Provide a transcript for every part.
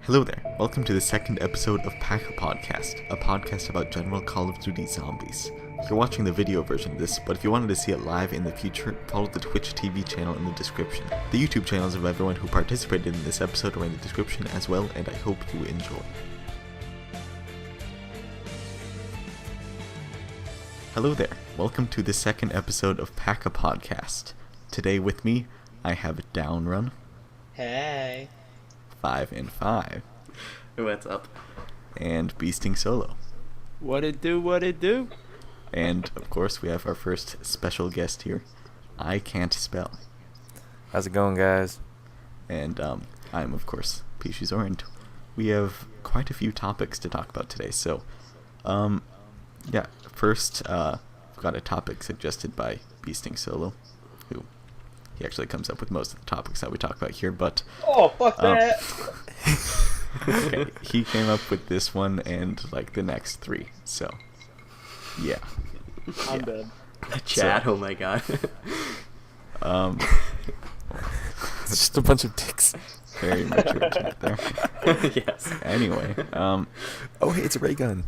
Hello there, welcome to the second episode of Pack Podcast, a podcast about general Call of Duty Zombies. You're watching the video version of this, but if you wanted to see it live in the future, follow the Twitch TV channel in the description. The YouTube channels of everyone who participated in this episode are in the description as well, and I hope you enjoy. Hello there, welcome to the second episode of Pack Podcast. Today with me, I have Downrun. Hey. 5 and 5. What's up? And Beasting Solo. What it do? And, of course, we have our first special guest here, EyeCntSpel. How's it going, guys? And I'm, of course, Peachy Orange. We have quite a few topics to talk about today, so, first, I've got a topic suggested by Beasting Solo, who he actually comes up with most of the topics that we talk about here, but... Oh, fuck that! Okay, he came up with this one and, the next three, so, yeah. I'm dead. Chat, oh my god. It's just a bunch of dicks. Very mature chat there. Yes. Anyway, oh, hey, it's a ray gun.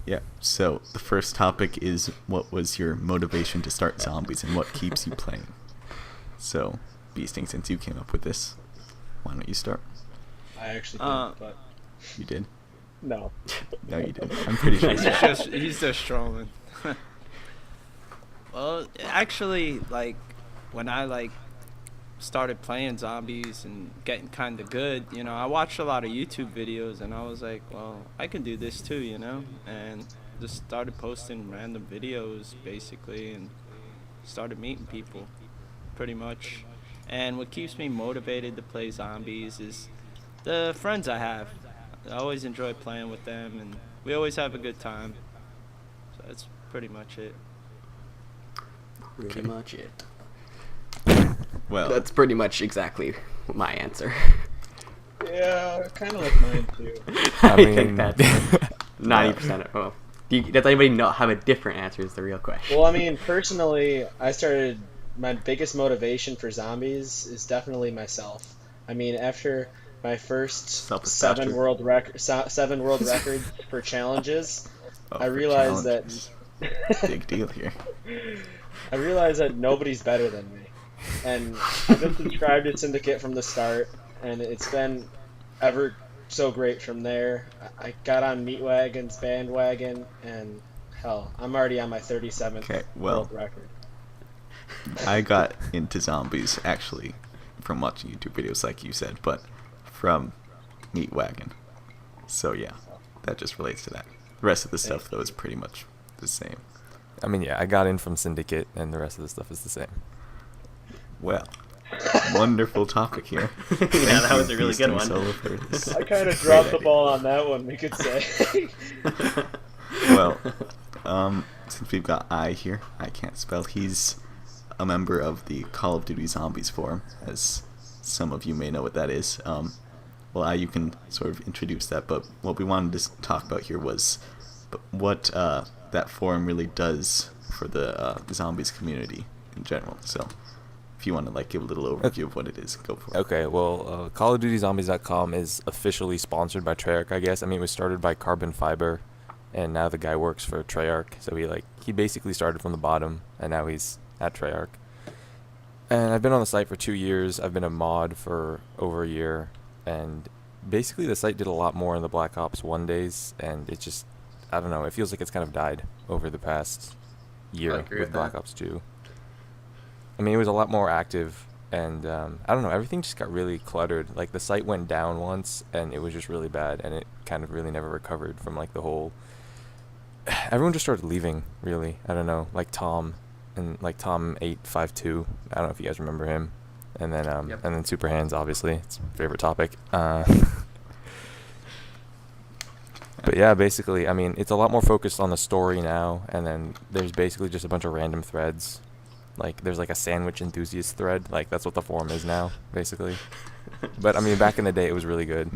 Yeah, so the first topic is what was your motivation to start zombies and what keeps you playing? So, Beasting, since you came up with this, why don't you start? I actually did, but... You did? No. No, you didn't. I'm pretty sure. He's just trolling. Well, actually, when I started playing zombies and getting kind of good, I watched a lot of YouTube videos and I was like, well, I can do this too, and just started posting random videos basically and started meeting people pretty much. And what keeps me motivated to play zombies is the friends I have. I always enjoy playing with them and we always have a good time. So that's pretty much it. Pretty much it. Well, That's pretty much exactly my answer. Yeah, kind of like mine too. I mean- think that's 90% of... Oh. Does anybody not have a different answer is the real question. Well, I mean, personally, my biggest motivation for zombies is definitely myself. I mean, after my first Self-esteem. 7 world records for challenges, oh, I for realized challenges. Big deal here. I realized that nobody's better than me. And I've been subscribed to Syndicate from the start, and it's been ever so great from there. I got on Meatwagon's bandwagon, and hell, I'm already on my 37th Okay, well, world record. I got into zombies, actually, from watching YouTube videos like you said, but from Meatwagon. So yeah, that just relates to that. The rest of the stuff, though, is pretty much the same. I mean, yeah, I got in from Syndicate, and the rest of the stuff is the same. Well, wonderful topic here. Yeah, that was a really good one. Solo for this I kind of great dropped the idea. ball on that one, we could say. Well, since we've got I here, EyeCntSpel, he's a member of the Call of Duty Zombies forum, as some of you may know what that is. Well, you can sort of introduce that, but what we wanted to talk about here was what that forum really does for the zombies community in general. So, if you want to give a little overview of what it is, go for it. Okay, well, CallOfDutyZombies.com is officially sponsored by Treyarch, I guess. I mean, it was started by Carbon Fiber, and now the guy works for Treyarch. So he basically started from the bottom, and now he's at Treyarch. And I've been on the site for 2 years. I've been a mod for over a year, and basically the site did a lot more in the Black Ops 1 days, and it just, I don't know, it feels like it's kind of died over the past year I agree with with Black that. Ops 2. I mean, it was a lot more active, and I don't know, everything just got really cluttered. The site went down once, and it was just really bad, and it kind of really never recovered from, the whole... Everyone just started leaving, really. I don't know, Tom, and, Tom852, I don't know if you guys remember him, and then, Yep. and then Super Hands, obviously, it's my favorite topic. But yeah, basically, I mean, it's a lot more focused on the story now, and then there's basically just a bunch of random threads. There's a sandwich enthusiast thread. That's what the forum is now, basically. But I mean, back in the day, it was really good.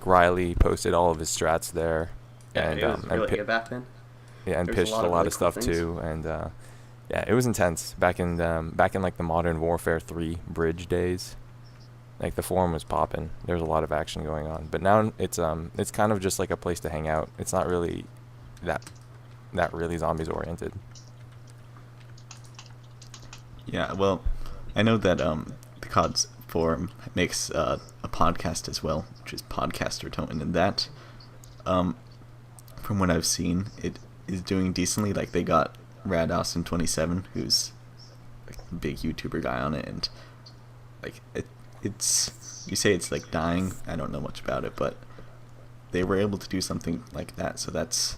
Riley posted all of his strats there, Yeah, and it was really pi- good back then. yeah, and There's a pitched lot a of lot really of cool stuff things. too. And yeah, it was intense back in the Modern Warfare 3 bridge days. Like the forum was popping. There was a lot of action going on. But now it's kind of just like a place to hang out. It's not really that really zombies oriented. Yeah, well, I know that the COD's forum makes a podcast as well, which is Podcaster Tone, and that, from what I've seen, it is doing decently. Like they got Rad Austin 27, who's like a big YouTuber guy on it, and like it's you say it's like dying. I don't know much about it, but they were able to do something like that, so that's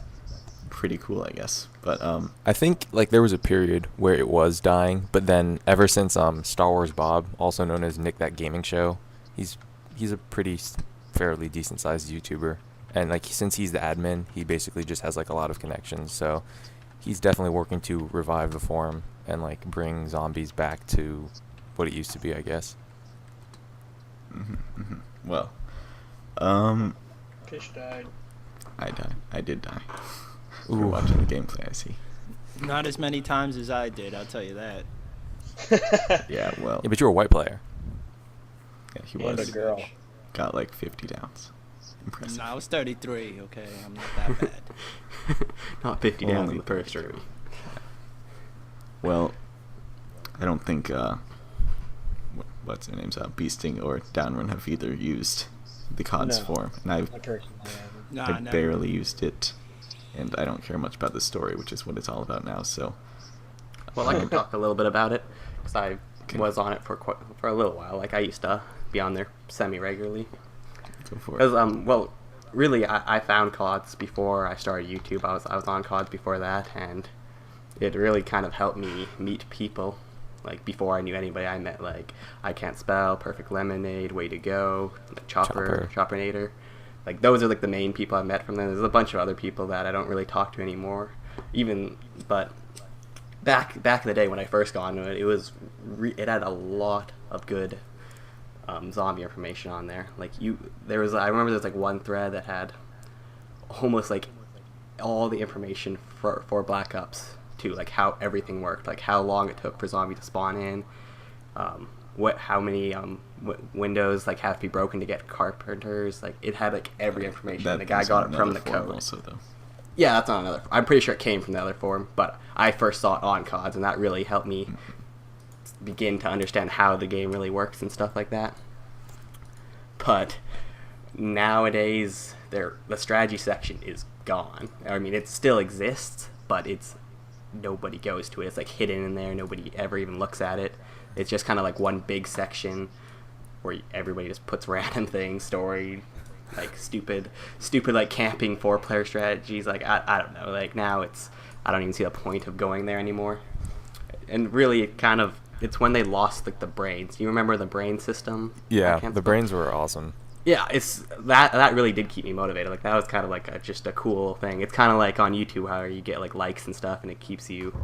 pretty cool, I guess. But I think like there was a period where it was dying, but then ever since Star Wars Bob, also known as Nick That Gaming Show, he's a pretty fairly decent sized YouTuber, and like since he's the admin, he basically just has like a lot of connections, so he's definitely working to revive the forum and like bring zombies back to what it used to be, I guess. well, Fish died. I did die. Ooh. You're watching the gameplay, I see. Not as many times as I did, I'll tell you that. Yeah, well, Yeah, but you're a white player. yeah, he And a was. girl. Got like 50 downs. Impressive. No, I was 33, okay? I'm not that bad. Not 50 down Only in the first 33. room. Well, I don't think what's their names? Beasting or Downrun have either used the COD's No. form, and I personally haven't. Nah, I never. barely used it, and I don't care much about the story, which is what it's all about now. So, Well, I can talk a little bit about it because I Okay. was on it for a little while. Like I used to be on there semi-regularly. go for Because it. well, really, I found CODs before I started YouTube. I was on CODs before that, and it really kind of helped me meet people. Like before I knew anybody, I met like EyeCntSpel, Perfect Lemonade, Way to Go, like Choppernator. Like those are like the main people I met from there. There's a bunch of other people that I don't really talk to anymore. But back in the day when I first got into it, it had a lot of good zombie information on there. Like I remember there's like one thread that had almost like all the information for Black Ops 2, like how everything worked, like how long it took for zombie to spawn in, how many windows like have to be broken to get carpenters. Like it had like every information. The guy was got on it from another the forum code. also, though. Yeah, that's on another. I'm pretty sure it came from the other forum, but I first saw it on CODs, and that really helped me begin to understand how the game really works and stuff like that. But nowadays, the strategy section is gone. I mean, it still exists, but nobody goes to it. It's like hidden in there. Nobody ever even looks at it. It's just kind of like one big section where everybody just puts random things, story, like stupid like camping 4-player strategies. Like I don't know. Like now I don't even see the point of going there anymore. And really, it's when they lost like the brains. You remember the brain system? Yeah, EyeCntSpel? the brains were awesome. Yeah, it's that really did keep me motivated. Like that was kind of like just a cool thing. It's kind of like on YouTube how you get like likes and stuff, and it keeps you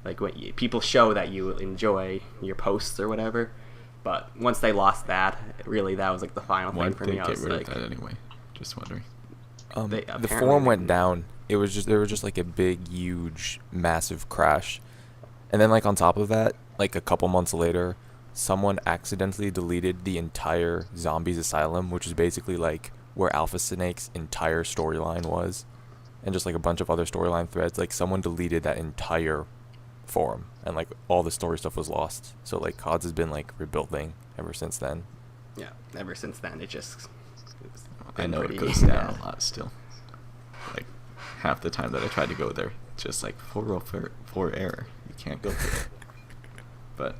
like when people show that you enjoy your posts or whatever. But once they lost that, really that was like the final Why thing for did me. they I get was rid like, of that anyway? Just wondering. They The apparently forum went didn't. down. There was just like a big, huge, massive crash, and then like on top of that, like a couple months later, someone accidentally deleted the entire Zombies Asylum, which is basically like where Alpha Snake's entire storyline was, and just like a bunch of other storyline threads. Like someone deleted that entire forum, and like all the story stuff was lost. So like CODS has been like rebuilding ever since then. Yeah, ever since then it's I been know it pretty goes down bad. a lot still. Like half the time that I try to go there, it's just like 404 error. You can't go there. But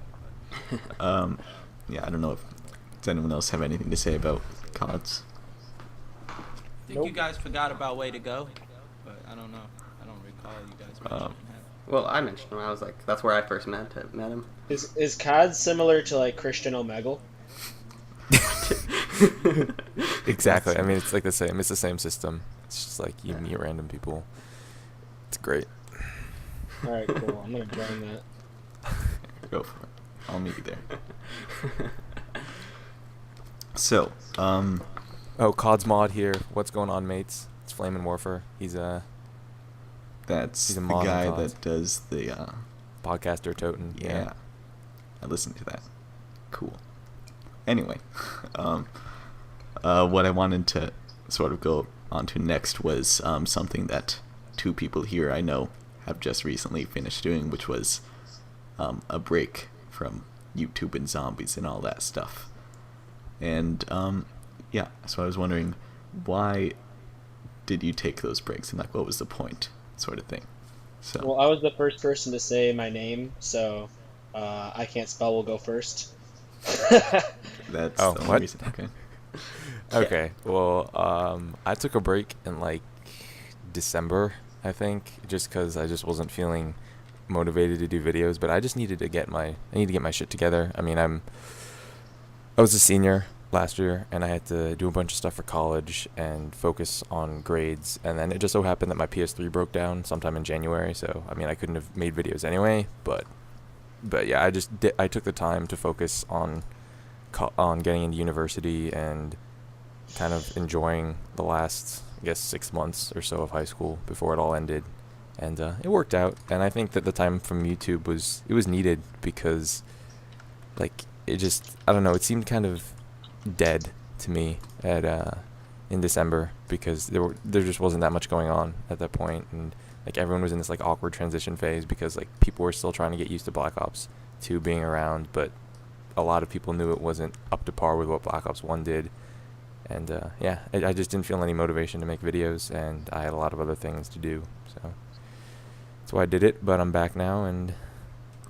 yeah, I don't know if does anyone else have anything to say about CODs. I think Nope. you guys forgot about Way to Go, but I don't know. I don't recall you guys mentioning Well, I mentioned him. I was like, that's where I first met him. Is COD similar to like Christian Omegle? Exactly. I mean, it's like the same. It's the same system. It's just like you meet random people. It's great. All right, cool. I'm gonna join that. Go for it. I'll meet you there. So, Oh, CODS mod here. What's going on, mates? It's Flamin' Warfare. He's a that's He's a the mod on guy CODs. that does the podcaster toten. yeah. I listened to that. Cool. Anyway, what I wanted to sort of go on to next was something that two people here I know have just recently finished doing, which was a break from YouTube and zombies and all that stuff. And yeah, so I was wondering, why did you take those breaks, and like what was the point, sort of thing. So Well, I was the first person to say my name, so I can't spell will go first. that's Oh, the only what? reason. Okay. Okay, well, I took a break in like December, I think, just because I just wasn't feeling motivated to do videos. But I just needed to get my shit together. I mean, I was a senior last year, and I had to do a bunch of stuff for college and focus on grades. And then it just so happened that my PS3 broke down sometime in January. So I mean, I couldn't have made videos anyway. But yeah, I took the time to focus on getting into university and kind of enjoying the last, I guess, 6 months or so of high school before it all ended, and it worked out. And I think that the time from YouTube was needed, because like it just, I don't know, it seemed kind of dead to me in December, because there just wasn't that much going on at that point, and like everyone was in this like awkward transition phase, because like people were still trying to get used to Black Ops 2 being around, but a lot of people knew it wasn't up to par with what Black Ops 1 did. And yeah, I just didn't feel any motivation to make videos, and I had a lot of other things to do, so that's why I did it. But I'm back now, and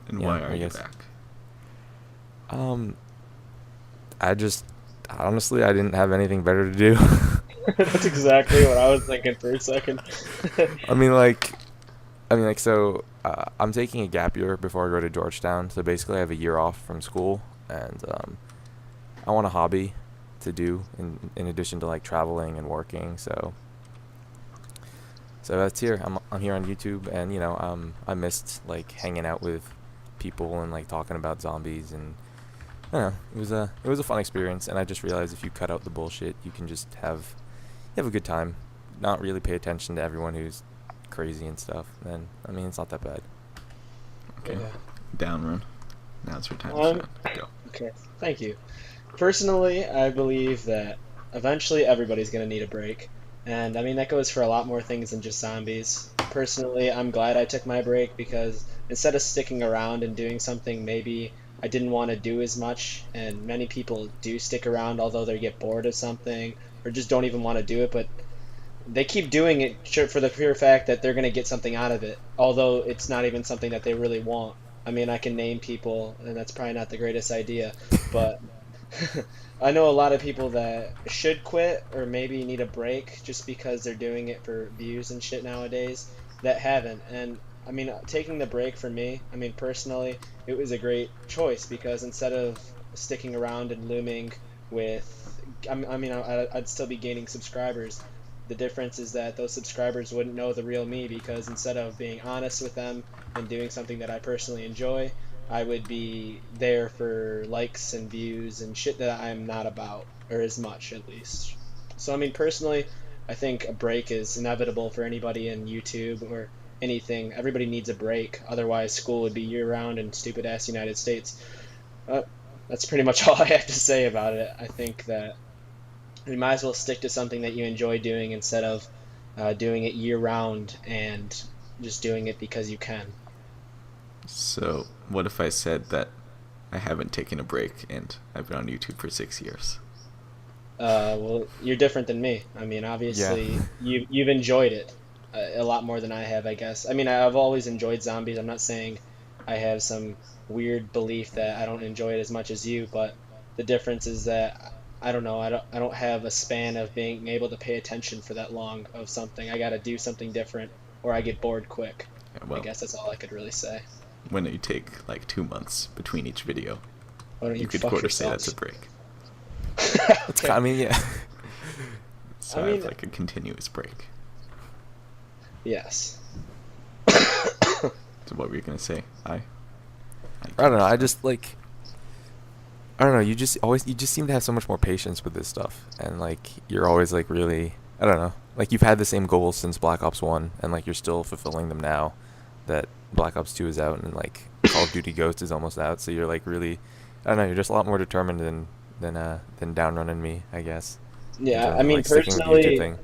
And yeah, why are I you guess. back? I just honestly, I didn't have anything better to do. That's exactly what I was thinking for a second. I mean, so I'm taking a gap year before I go to Georgetown. So basically, I have a year off from school, and I want a hobby to do in addition to like traveling and working. So that's here. I'm here on YouTube, and I missed like hanging out with people and like talking about zombies, and I don't know, it was a fun experience. And I just realized if you cut out the bullshit, you can just have a good time, not really pay attention to everyone who's crazy and stuff. Then I mean, it's not that bad. Okay. Yeah. Down run. Now it's your time to Um, shine. Go. Okay, thank you. Personally, I believe that eventually everybody's going to need a break. And I mean, that goes for a lot more things than just zombies. Personally, I'm glad I took my break, because instead of sticking around and doing something maybe I didn't want to do as much, and many people do stick around although they get bored of something or just don't even want to do it, but they keep doing it for the pure fact that they're going to get something out of it, although it's not even something that they really want. I mean, I can name people, and that's probably not the greatest idea, but I know a lot of people that should quit or maybe need a break just because they're doing it for views and shit nowadays that haven't. And I mean, taking the break for me, I mean, personally, it was a great choice, because instead of sticking around and looming with, I'd still be gaining subscribers. The difference is that those subscribers wouldn't know the real me, because instead of being honest with them and doing something that I personally enjoy, I would be there for likes and views and shit that I'm not about, or as much at least. So I mean, personally, I think a break is inevitable for anybody in YouTube or anything. Everybody needs a break, otherwise school would be year-round in stupid-ass United States. That's pretty much all I have to say about it. I think that you might as well stick to something that you enjoy doing, instead of doing it year-round and just doing it because you can. So, what if I said that I haven't taken a break and I've been on YouTube for 6 years? Well, you're different than me. I mean, obviously, you've enjoyed it a lot more than I have, I guess. I mean, I've always enjoyed zombies. I'm not saying I have some weird belief that I don't enjoy it as much as you, but the difference is that I don't know. I don't have a span of being able to pay attention for that long of something. I got to do something different, or I get bored quick. Yeah, well, I guess that's all I could really say. when you take like 2 months between each video, Why don't you could fuck quarter say yourselves? that's a break. It's I mean, yeah. So I I have mean- like a continuous break. Yes. So what were you gonna say? I don't know. I just like, I don't know. You just seem to have so much more patience with this stuff, and like you're always like really, I don't know. Like you've had the same goals since Black Ops 1, and like you're still fulfilling them now that Black Ops 2 is out, and like Call of Duty Ghost is almost out. So you're like really, I don't know. You're just a lot more determined than than downrunning me, I guess. in Yeah, terms I of, mean like, sticking with the YouTube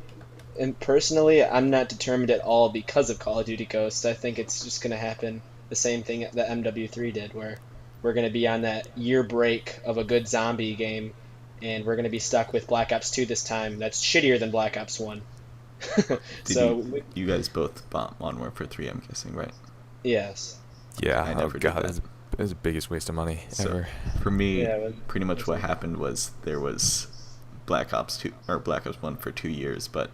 thing. personally, I'm not determined at all because of Call of Duty Ghosts. I think it's just going to happen the same thing that MW3 did, where we're going to be on that year break of a good zombie game, and we're going to be stuck with Black Ops 2 this time. That's shittier than Black Ops 1. Did So, you guys both bought Modern Warfare 3, I'm guessing, right? yes. Yeah, I oh never did god, that. it was the biggest waste of money So ever. for me, Yeah, it was- pretty much what happened was there was Black Ops 2 or Black Ops 1 for 2 years, but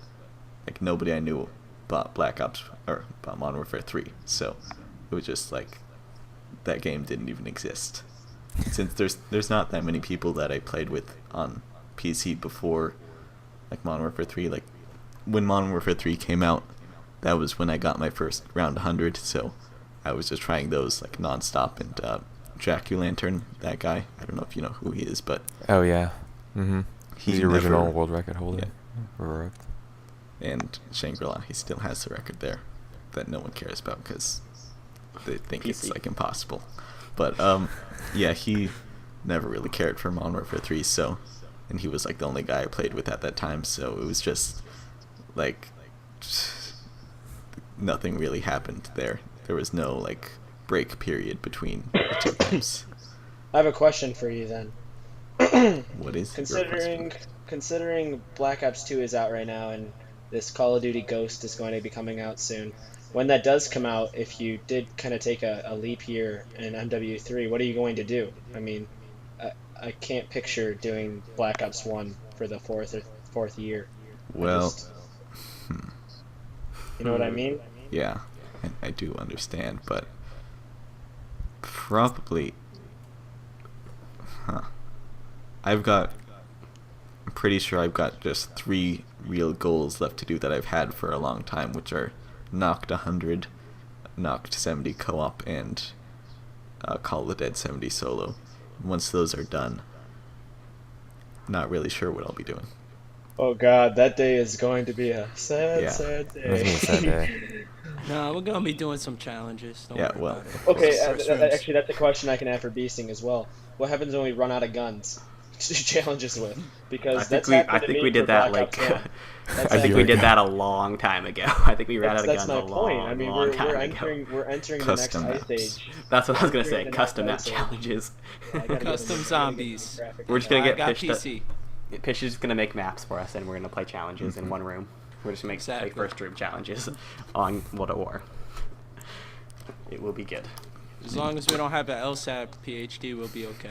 like nobody I knew bought Black Ops or bought Modern Warfare 3. So it was just like that game didn't even exist. Since there's not that many people that I played with on PC before like Modern Warfare 3. Like when Modern Warfare 3 came out, that was when I got my first round 100, so I was just trying those like nonstop. And Jack-O-Lantern, that guy, I don't know if you know who he is, but Oh yeah, mm-hmm. He's the never- original world record holder. Right. and Shangri-La, he still has the record there that no one cares about because they think it's PC. like impossible. But yeah, he never really cared for Modern Warfare 3, so, and he was like the only guy I played with at that time, so it was just like nothing really happened there. There was no like break period between the two games. I have a question for you then. What is your question? Considering Black Ops 2 is out right now and this Call of Duty Ghost is going to be coming out soon, when that does come out, if you did kind of take a leap year in MW3, what are you going to do? I mean, I can't picture doing Black Ops 1 for the fourth year. Well, You know what I mean? yeah, I do understand, but probably, I'm pretty sure I've got just 3 real goals left to do that I've had for a long time, which are Knocked 100, Knocked 70 co-op, and Call of the Dead 70 solo. Once those are done, not really sure what I'll be doing. Oh god, that day is going to be a sad, Yeah. sad It's gonna be a sad day. day. No, we're gonna be doing some challenges. Don't Yeah, worry well. about it. Okay, First rooms. actually, that's a question I can have for Beasting as well. What happens when we run out of guns to do challenges with? Because I think that's we happened I to think me we did for that Black Ops like 1. That's I think we happened- did that a long time ago. I think we ran out of That's guns my a point. long, I mean, long we're time ago. entering the next Custom ice maps. age. That's what I was gonna say. Entering the Custom map next ice age. challenges. Yeah, I gotta get Custom into it. zombies. We're just gonna I get got pitched. PC. Pitch is just gonna make maps for us, and we're gonna play challenges in one room. We're just gonna make Exactly. play first room challenges on World at War. It will be good. As long as we don't have an LSAT PhD, we'll be okay.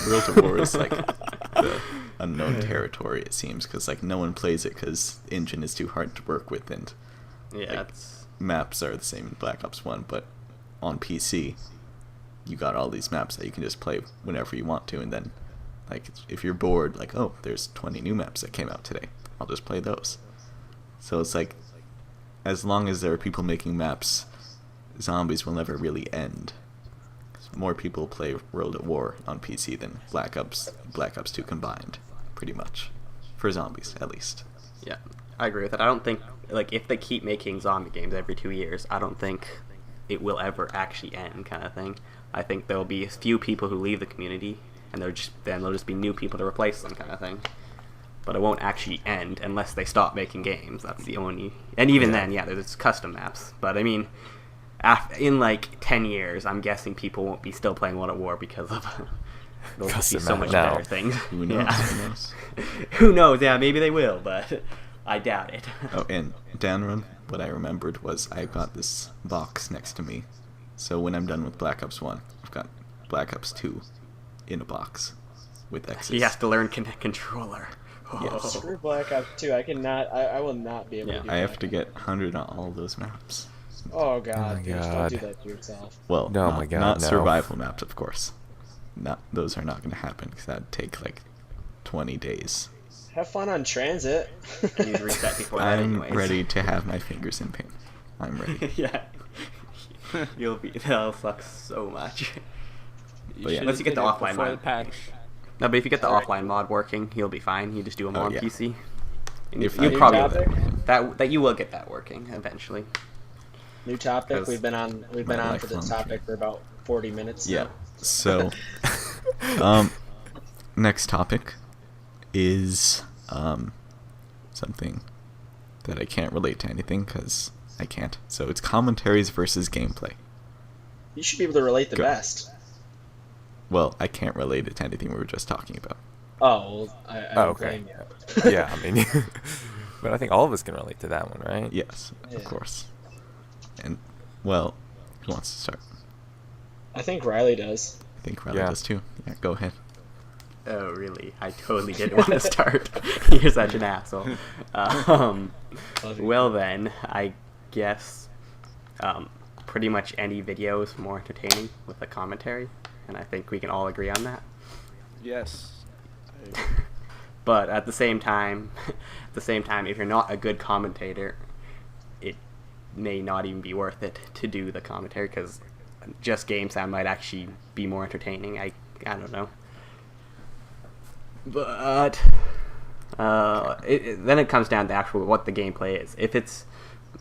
World at War is like the unknown territory, it seems, because like no one plays it because the engine is too hard to work with, and Yeah, Like, it's maps are the same in Black Ops 1, but on PC, you got all these maps that you can just play whenever you want to, and then, like, if you're bored, like, oh, there's 20 new maps that came out today, I'll just play those. So it's like, as long as there are people making maps, zombies will never really end. More people play World at War on PC than Black Ops 2 combined, pretty much. For zombies, at least. yeah. I agree with that. I don't think like if they keep making zombie games every 2 years, I don't think it will ever actually end, kind of thing. I think there'll be a few people who leave the community, and there'll just be new people to replace them, kind of thing. But it won't actually end unless they stop making games. That's the only. And even then, yeah, there's custom maps. But I mean, in like 10 years, I'm guessing people won't be still playing World at War because of they'll just be Custom so map much now. better things. Who knows? Yeah. Who knows? Who knows? Yeah, maybe they will, but I doubt it. Oh, and downrun, what I remembered was I've got this box next to me. So when I'm done with Black Ops 1, I've got Black Ops 2 in a box with X's. He has to learn controller. Yes. Screw Black Ops 2. I will not be able Yeah, to do I have Black to Ops. get 100 on all those maps. Oh god, my dude, don't God. do that to yourself. Well, Oh not, my God, not no. survival maps, of course. Those are not going to happen because that'd take like 20 days. Have fun on transit. He's reset before that I'm anyways. ready to have my fingers in pain. I'm ready. Yeah. That'll suck so much. But yeah. Unless you get the offline before the mod. patch. No, but if you get the Alright. offline mod working, he'll be fine. You just do them Oh, on yeah. PC. And If you I probably topic? that you will get that working eventually. New topic. 'Cause We've been on my for this lifelong topic dream. for about 40 minutes. Yeah. now. So, um, next topic is something that I can't relate to anything because I can't. So it's commentaries versus gameplay. You should be able to relate the Go. best. Well, I can't relate it to anything we were just talking about. Oh, well, I don't okay. blame you. Yeah, I mean, but I think all of us can relate to that one, right? Yes, Yeah. of course. And, well, who wants to start? I think Riley does. I think Riley Yeah. does too. Yeah, go ahead. Oh, really? I totally didn't want to start. You're such an asshole. Love you. Well then, I guess pretty much any video is more entertaining with a commentary, and I think we can all agree on that. Yes. But at the same time, if you're not a good commentator, it may not even be worth it to do the commentary because just game sound might actually be more entertaining. I don't know. But then it comes down to actual what the gameplay is. If it's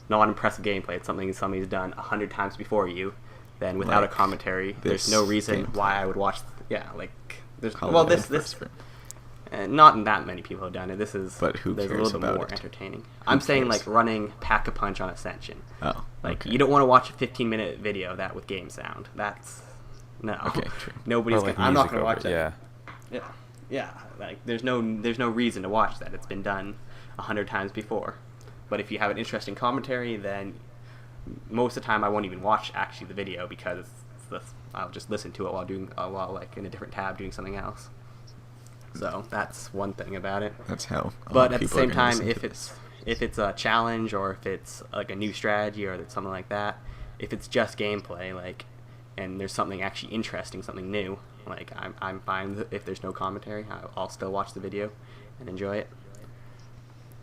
not impressive gameplay, it's something somebody's done 100 times before you, then without a Like commentary, there's this no reason gameplay. why I would watch. Yeah, like there's Call well it this advertisement. not that many people have done it. This is But who there's a cares little bit about more it? entertaining. I'm saying cares? like running Pack-a-Punch on Ascension. Oh, Like okay. you don't want to watch a 15-minute video of that with game sound. That's no. Okay, true. Nobody's. Or, like, I'm not music going to over watch it, that. Yeah. Yeah. Like there's no reason to watch that. It's been done 100 times before. But if you have an interesting commentary, then most of the time I won't even watch actually the video because I'll just listen to it while like in a different tab doing something else. So that's one thing about it. That's how. a lot But of at the people are same gonna time, listen to if this. it's a challenge or if it's like a new strategy or something like that, if it's just gameplay, like, and there's something actually interesting, something new, like I'm fine if there's no commentary. I'll still watch the video and enjoy it.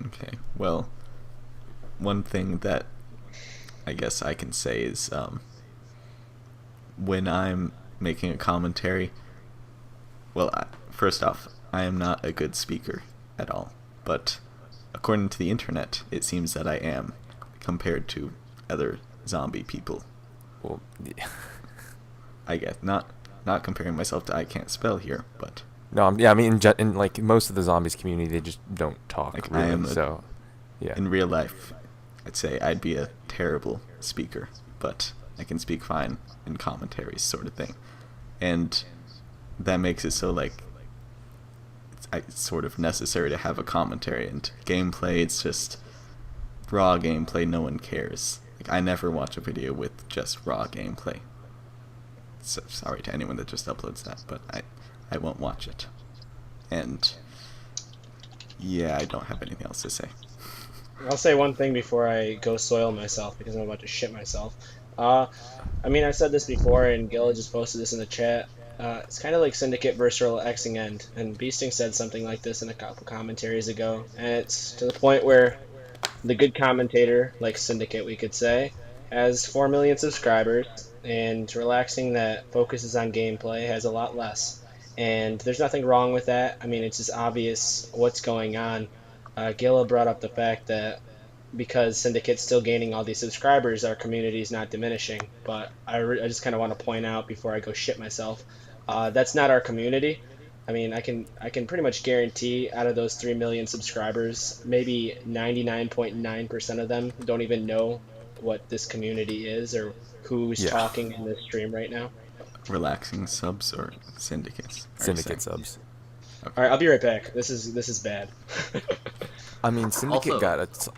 Okay, well, one thing that I guess I can say is when I'm making a commentary, well, first off, I am not a good speaker at all, but according to the internet, it seems that I am compared to other zombie people. Well, yeah. I guess not comparing myself to EyeCntSpel here, but No, I mean, in like most of the zombies community, they just don't talk. Like, really, I am so yeah. in real life, I'd say I'd be a terrible speaker, but I can speak fine in commentaries, sort of thing. And that makes it so, like, it's sort of necessary to have a commentary. And gameplay, it's just raw gameplay, no one cares. Like, I never watch a video with just raw gameplay. So, sorry to anyone that just uploads that, but I won't watch it. And yeah, I don't have anything else to say. I'll say one thing before I go soil myself because I'm about to shit myself. I mean, I've said this before, and Gil just posted this in the chat. It's kind of like Syndicate versus Relaxing End, and Beasting said something like this in a couple commentaries ago, and it's to the point where the good commentator, like Syndicate we could say, has 4 million subscribers, and Relaxing that focuses on gameplay has a lot less. And there's nothing wrong with that. I mean, it's just obvious what's going on. Gila brought up the fact that because Syndicate's still gaining all these subscribers, our community is not diminishing. But I just kind of want to point out before I go shit myself, that's not our community. I mean, I can pretty much guarantee out of those 3 million subscribers, maybe 99.9% of them don't even know what this community is or who's talking in this stream right now. Relaxing subs or syndicates? Syndicate subs. All right, I'll be right back. This is bad. I mean, Syndicate Also- got it.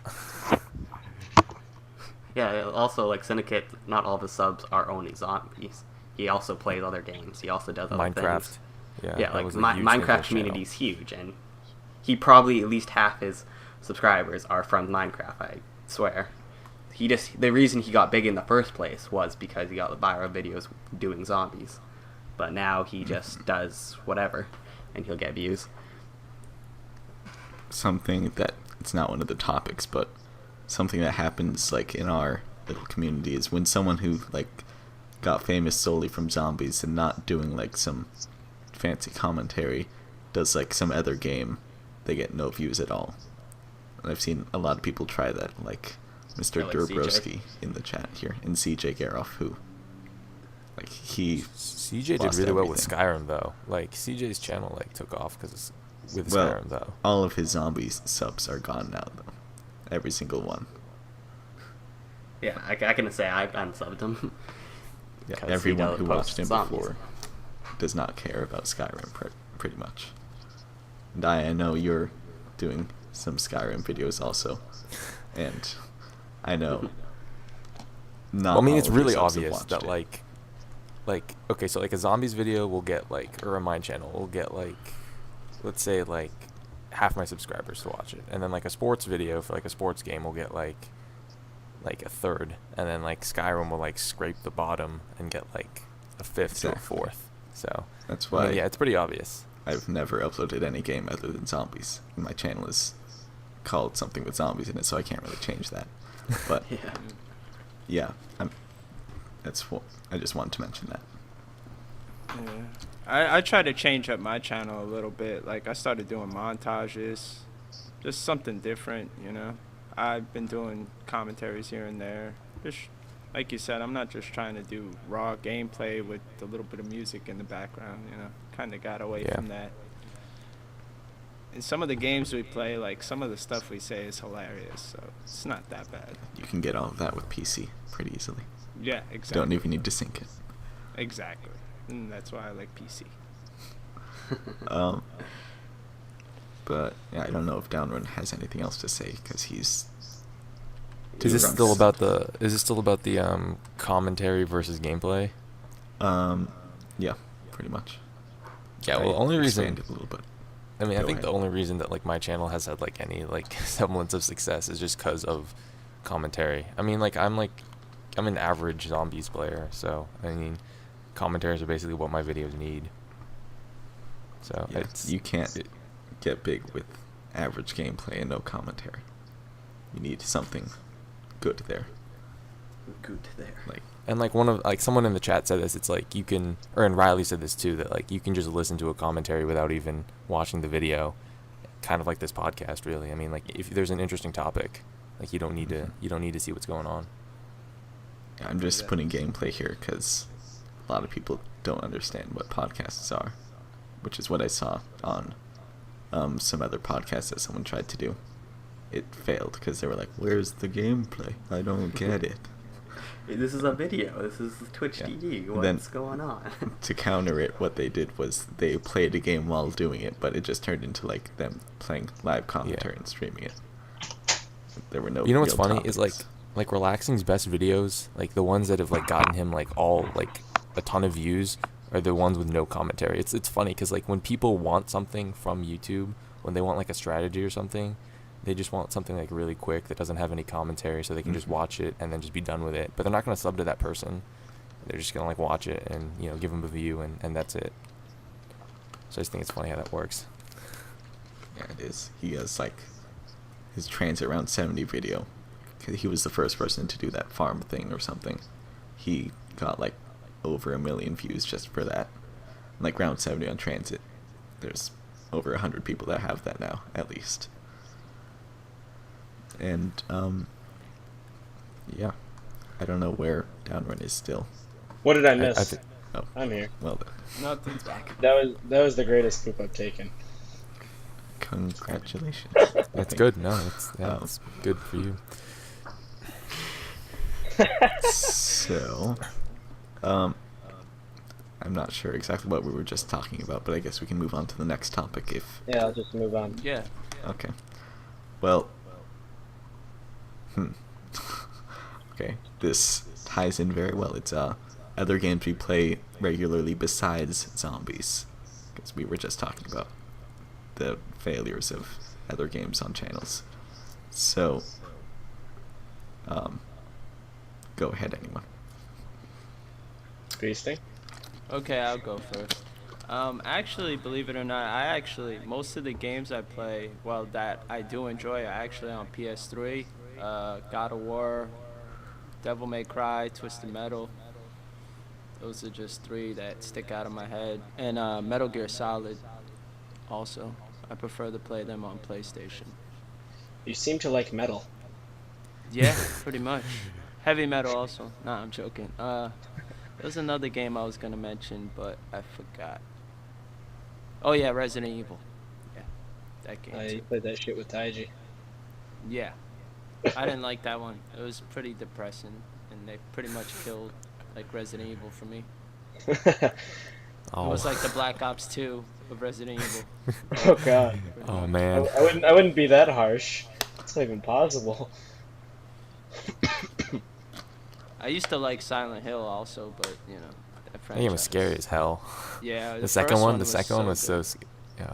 Yeah, also, like, Syndicate, not all of his subs are only zombies. He also plays other games. He also does other Minecraft. things. Yeah, Yeah, that like, was a huge thing for Minecraft his community channel. is huge, and he probably, at least half his subscribers are from Minecraft, I swear. The reason he got big in the first place was because he got the viral videos doing zombies. But now he just does whatever, and he'll get views. Something that, it's not one of the topics, but something that happens, like, in our little community is when someone who, like, got famous solely from zombies and not doing, like, some fancy commentary does, like, some other game, they get no views at all. And I've seen a lot of people try that, like Mr. Yeah, like Durbrowski in the chat here, and CJ Garoff, who Like he CJ did lost really well with everything. Skyrim though. Like CJ's channel like took off because with Well, Skyrim though. all of his zombies subs are gone now though. Every single one. Yeah, I can say I unsubbed him. Yeah, 'Cause he everyone don't who post watched him zombies. before does not care about Skyrim pretty much. And I know you're doing some Skyrim videos also, and I know not. Well, I mean, all it's of your really subs have obvious watched that it. like okay, so like a zombies video will get like, or a mine channel will get like, let's say like half my subscribers to watch it, and then like a sports video for like a sports game will get like a third, and then like Skyrim will like scrape the bottom and get like a fifth to a Exactly. fourth. So That's I why mean, yeah, it's pretty obvious. I've never uploaded any game other than zombies. My channel is called something with zombies in it, so I can't really change that. But Yeah. yeah, I just wanted to mention that. Yeah. I try to change up my channel a little bit. Like I started doing montages, just something different, you know. I've been doing commentaries here and there. Just like you said, I'm not just trying to do raw gameplay with a little bit of music in the background, you know. Kind of got away Yeah. from that. In some of the games we play, like some of the stuff we say is hilarious, so it's not that bad. You can get all of that with PC pretty easily. Yeah, exactly. Don't even need to sync it. Exactly. And that's why I like PC. But yeah, I don't know if Downrun has anything else to say because he's. Is this drunk. still about the? Is this still about the commentary versus gameplay? Yeah, pretty much. Yeah. Well, I the only reason. expanded a little bit. I mean, I Go think the ahead. only reason that like my channel has had like any like semblance of success is just because of commentary. I mean, like I'm an average zombies player, so I mean, commentaries are basically what my videos need. So Yeah, it's you can't get big with average gameplay and no commentary. You need something good there. Good there. Like and like one of like someone in the chat said this. It's like you can, or and Riley said this too, that like you can just listen to a commentary without even watching the video, kind of like this podcast. Really, I mean, like if there's an interesting topic, like you don't need to see what's going on. I'm just putting gameplay here because a lot of people don't understand what podcasts are, which is what I saw on some other podcasts that someone tried to do. It failed because they were like, "Where's the gameplay? I don't get it." This is a video. This is Twitch Yeah. TV. And then- What's going on? To counter it, what they did was they played a game while doing it, but it just turned into like them playing live commentary and streaming it. There were no. You know what's real funny is topics. like Relaxing's best videos, like the ones that have like gotten him like all like a ton of views, are the ones with no commentary. It's funny because like when people want something from YouTube, when they want like a strategy or something, they just want something like really quick that doesn't have any commentary, so they can just watch it and then just be done with it. But they're not gonna sub to that person. They're just gonna like watch it and give them a view and that's it. So I just think it's funny how that works. Yeah, it is. He has like his Transit Round 70 video. He was the first person to do that farm thing or something. He got like over 1 million views just for that. Like Round 70 on Transit. There's over 100 people that have that now, at least. And yeah, I don't know where Downrun is still. What did I I miss? Oh, I'm here. well then, Nothing's back. That was the greatest poop I've taken. congratulations. That's good. No, that's good for you. So, I'm not sure exactly what we were just talking about, but I guess we can move on to the next topic if. Yeah, I'll just move on. Yeah. Okay. Well. Okay, this ties in very well. It's other games we play regularly besides zombies, because we were just talking about the failures of other games on channels. So, go ahead, anyone. Beasting. Okay, I'll go first. Actually, believe it or not, most of the games I play, well, that I do enjoy are actually on PS3. God of War, Devil May Cry, Twisted Metal. Those are just 3 that stick out of my head. And Metal Gear Solid also. I prefer to play them on PlayStation. You seem to like metal. Yeah, pretty much. Heavy metal also. Nah, I'm joking. There was another game I was gonna mention, but I forgot. Oh yeah, Resident Evil. Yeah, that game You too. played that shit with Taiji. Yeah, I didn't like that one. It was pretty depressing, and they pretty much killed like Resident Evil for me. It Oh. was like the Black Ops 2 of Resident Evil. Oh god. Oh I, man. I wouldn't be that harsh. It's not even possible. I used to like Silent Hill also, but you know that That franchise. game was scary as hell. Yeah, The second first one, the was second one so was so. good. Yeah.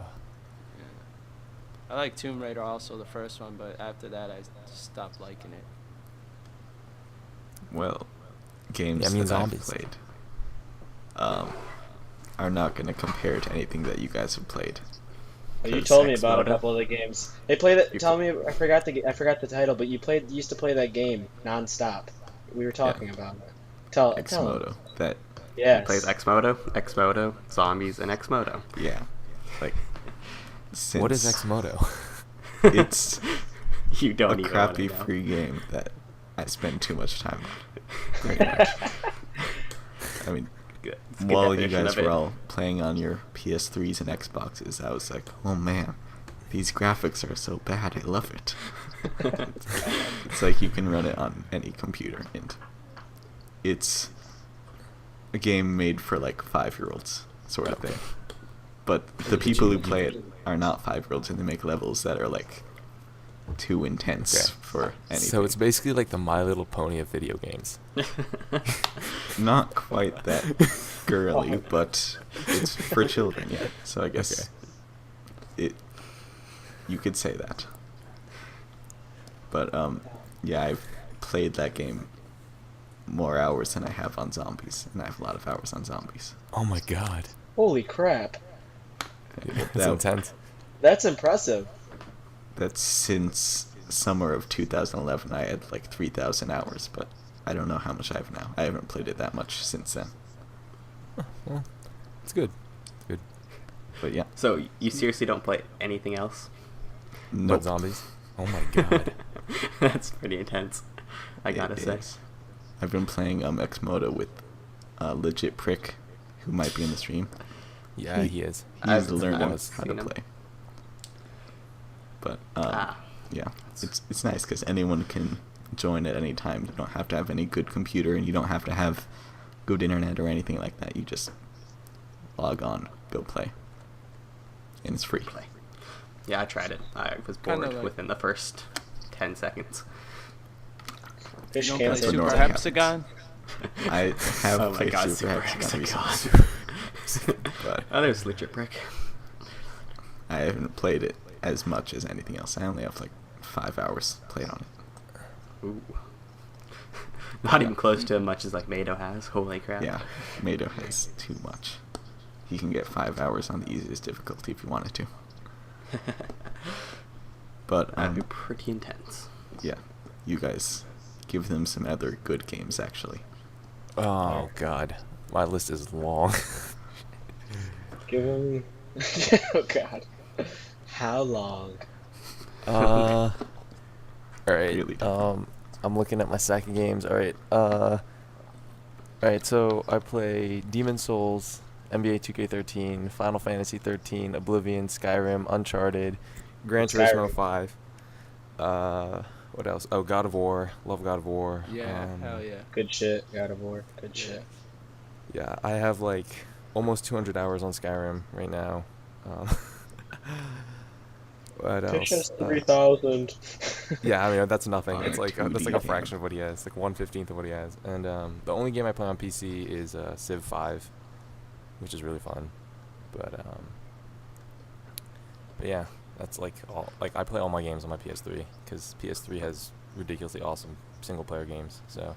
I like Tomb Raider also, the first one, but after that I just stopped liking it. Well, games Yeah, I mean that I've zombies. played are not going to compare to anything that you guys have played. You 'Cause told me about a Moto. couple of the games. They played it. Tell me, I forgot the title, but you used to play that game nonstop. We were talking about it. Tell him. Moto. That, Yes. Plays X-Moto, Zombies, and X-Moto. yeah, like since What is X-Moto? it's You don't a even crappy wanna know. free game that I spend too much time on. Pretty much. I mean, Good. It's a good while you definition guys of were it. all playing on your PS3s and Xboxes, I was like, oh man, these graphics are so bad. I love it. It's like you can run it on any computer, and it's a game made for like 5-year-olds sort of thing. But the people who play it are not 5-year-olds, and they make levels that are like too intense Okay. for anything. So it's basically like the My Little Pony of video games. Not quite that girly, but it's for children, yeah. So I guess you could say that. But yeah, I've played that game more hours than I have on zombies, and I have a lot of hours on zombies. Oh my god. Holy crap! That's That- intense. That's impressive. That's since summer of 2011. I had like 3,000 hours, but I don't know how much I have now. I haven't played it that much since then. Well, it's good. It's good. But yeah, So you seriously don't play anything else? nope. But zombies. Oh my god. That's pretty intense. I gotta It say. is. I've been playing X-Moto with Legit Prick, who might be in the stream. Yeah, he is. He's I've learning how to seen him. play. But Ah. yeah, it's nice because anyone can join at any time. You don't have to have any good computer, and you don't have to have good internet or anything like that. You just log on, go play, and it's free. Play. Yeah, I tried it. I was Kinda bored like- within the first 10 seconds. Fish You don't can't play That's what say Super normally that. Hexagon? I have Oh my played god, Super Super Hexagon Hexagon. recently, but Oh, there's Legit Brick. I haven't played it as much as anything else. I only have like 5 hours played on it. Ooh. Not even close to as much as like Moto has. Holy crap. Yeah, Moto has too much. He can get 5 hours on the easiest difficulty if he wanted to. But That'd be pretty intense. yeah, you guys give them some other good games actually. Oh god. My list is long. Give him. Oh god. How long? Alright. Really I'm looking at my stack of games. Alright. Alright, so I play Demon Souls, NBA 2K13, Final Fantasy 13, Oblivion, Skyrim, Uncharted, Gran Turismo Skyrim. 5. What else? Oh, God of War. Love God of War. Yeah, hell yeah. Good shit. God of War. Good shit. Yeah, I have like almost 200 hours on Skyrim right now. What Fish else? has 3,000. Yeah, I mean that's nothing. On It's a like that's 2D like a game. fraction of what he has, like 1/15 of what he has. And the only game I play on PC is Civ 5, which is really fun. But yeah, that's like all. Like I play all my games on my PS3 because PS3 has ridiculously awesome single player games. So.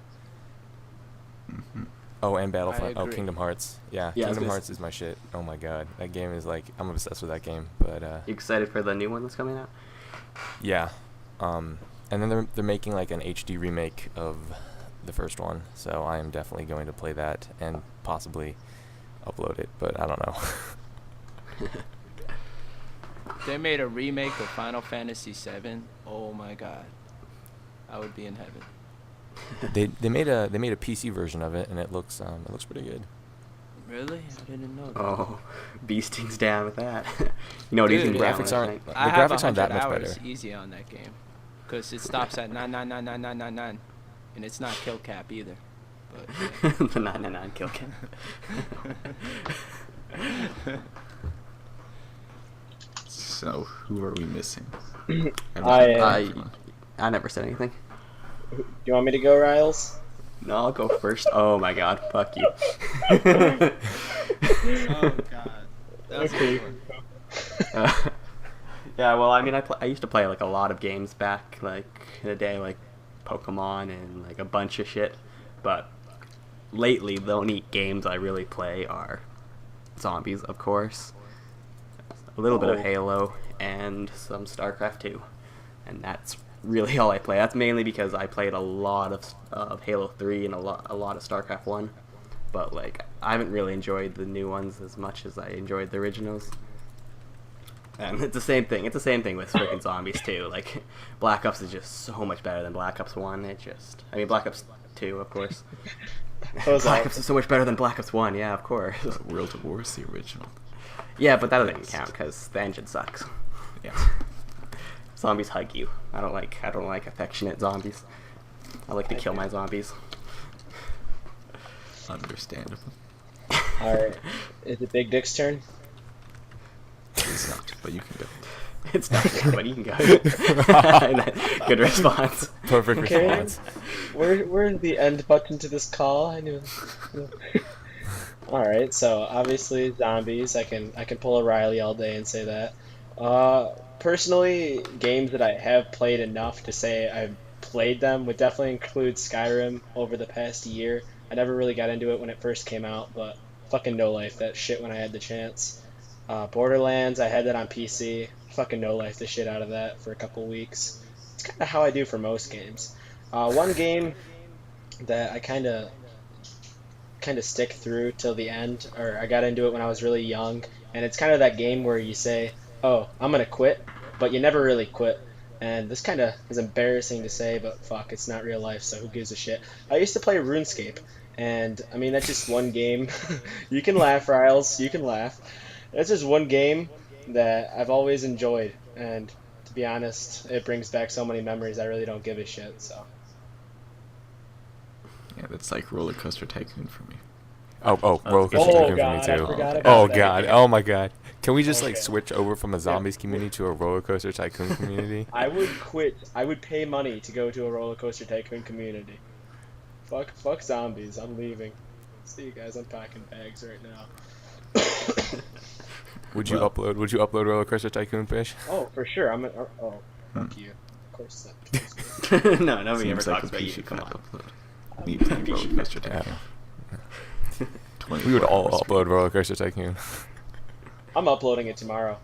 Hmm. Oh, and Battlefront. Oh, agree. Kingdom Hearts. Yeah, Yeah, I was Kingdom gonna Hearts is my shit. Oh my god, that game is like I'm obsessed with that game. But You excited for the new one that's coming out? yeah, and then they're making like an HD remake of the first one, so I am definitely going to play that and possibly upload it, but I don't know. If they made a remake of Final Fantasy VII, oh my god. I would be in heaven. They made a PC version of it, and it looks pretty good. Really? I didn't know that. Oh, Beasting's down with that. You know what he's Dude, gonna be graphics down aren't- with, I the have graphics aren't that 100 much hours better. easy on that game, because it stops at 9999999, and it's not kill cap either. But right? The 999 kill cam. So who are we missing? I never said anything. Do you want me to go, Riles? No, I'll go first. Oh my god, fuck you. oh god, that's Okay. Yeah, well, I mean, I used to play like a lot of games back like in the day, like Pokemon and like a bunch of shit. But lately, the only games I really play are zombies, of course, a little bit of Oh. Halo, and some StarCraft 2, and that's really all I play. That's mainly because I played a lot of Halo 3 and a lot of StarCraft 1, but like I haven't really enjoyed the new ones as much as I enjoyed the originals. And it's the same thing. It's the same thing with freaking zombies too. Like Black Ops is just so much better than Black Ops 1. I mean Black Ops 2, of course. Those Black are- Ops is so much better than Black Ops 1. Yeah, of course. World at War is the original. Yeah, but that doesn't count because the engine sucks. Yeah. Zombies hug you. I don't like affectionate zombies. I like to kill my zombies. Understandable. Alright. Is it Big Dick's turn? It's not, but you can go. It's not good, but you can go. Good response. Perfect Okay. response. Where's the end button to this call? I knew. Alright, so obviously zombies. I can pull a Riley all day and say that. Personally, games that I have played enough to say I've played them would definitely include Skyrim over the past year. I never really got into it when it first came out, but fucking no life that shit when I had the chance. Borderlands, I had that on PC. Fucking no life the shit out of that for a couple weeks. It's kind of how I do for most games. One game that I kind of stick through till the end, or I got into it when I was really young, and it's kind of that game where you say, oh, I'm gonna quit, but you never really quit. And this kind of is embarrassing to say, but fuck, it's not real life, so who gives a shit. I used to play RuneScape, and I mean, that's just one game. You can laugh, Riles, you can laugh. That's just one game that I've always enjoyed, and to be honest, it brings back so many memories I really don't give a shit, so. Yeah, that's like Roller Coaster Tycoon for me. Oh, Roller Coaster Oh, Tycoon for me God, I too. forgot about Oh that. god, oh my god. Can we just like Okay. switch over from a zombies community to a Roller Coaster Tycoon community? I would quit. I would pay money to go to a Roller Coaster Tycoon community. Fuck zombies. I'm leaving. See you guys. I'm packing bags right now. Would you Well- upload Roller Coaster Tycoon, Fish? Oh, for sure. Fuck you. Of course that. No, nobody ever Seems like talks a about you. Pichu Come kind of on. upload. Me playing Roller Coaster Tycoon. 24 We would all hours. upload Roller Coaster Tycoon. I'm uploading it tomorrow.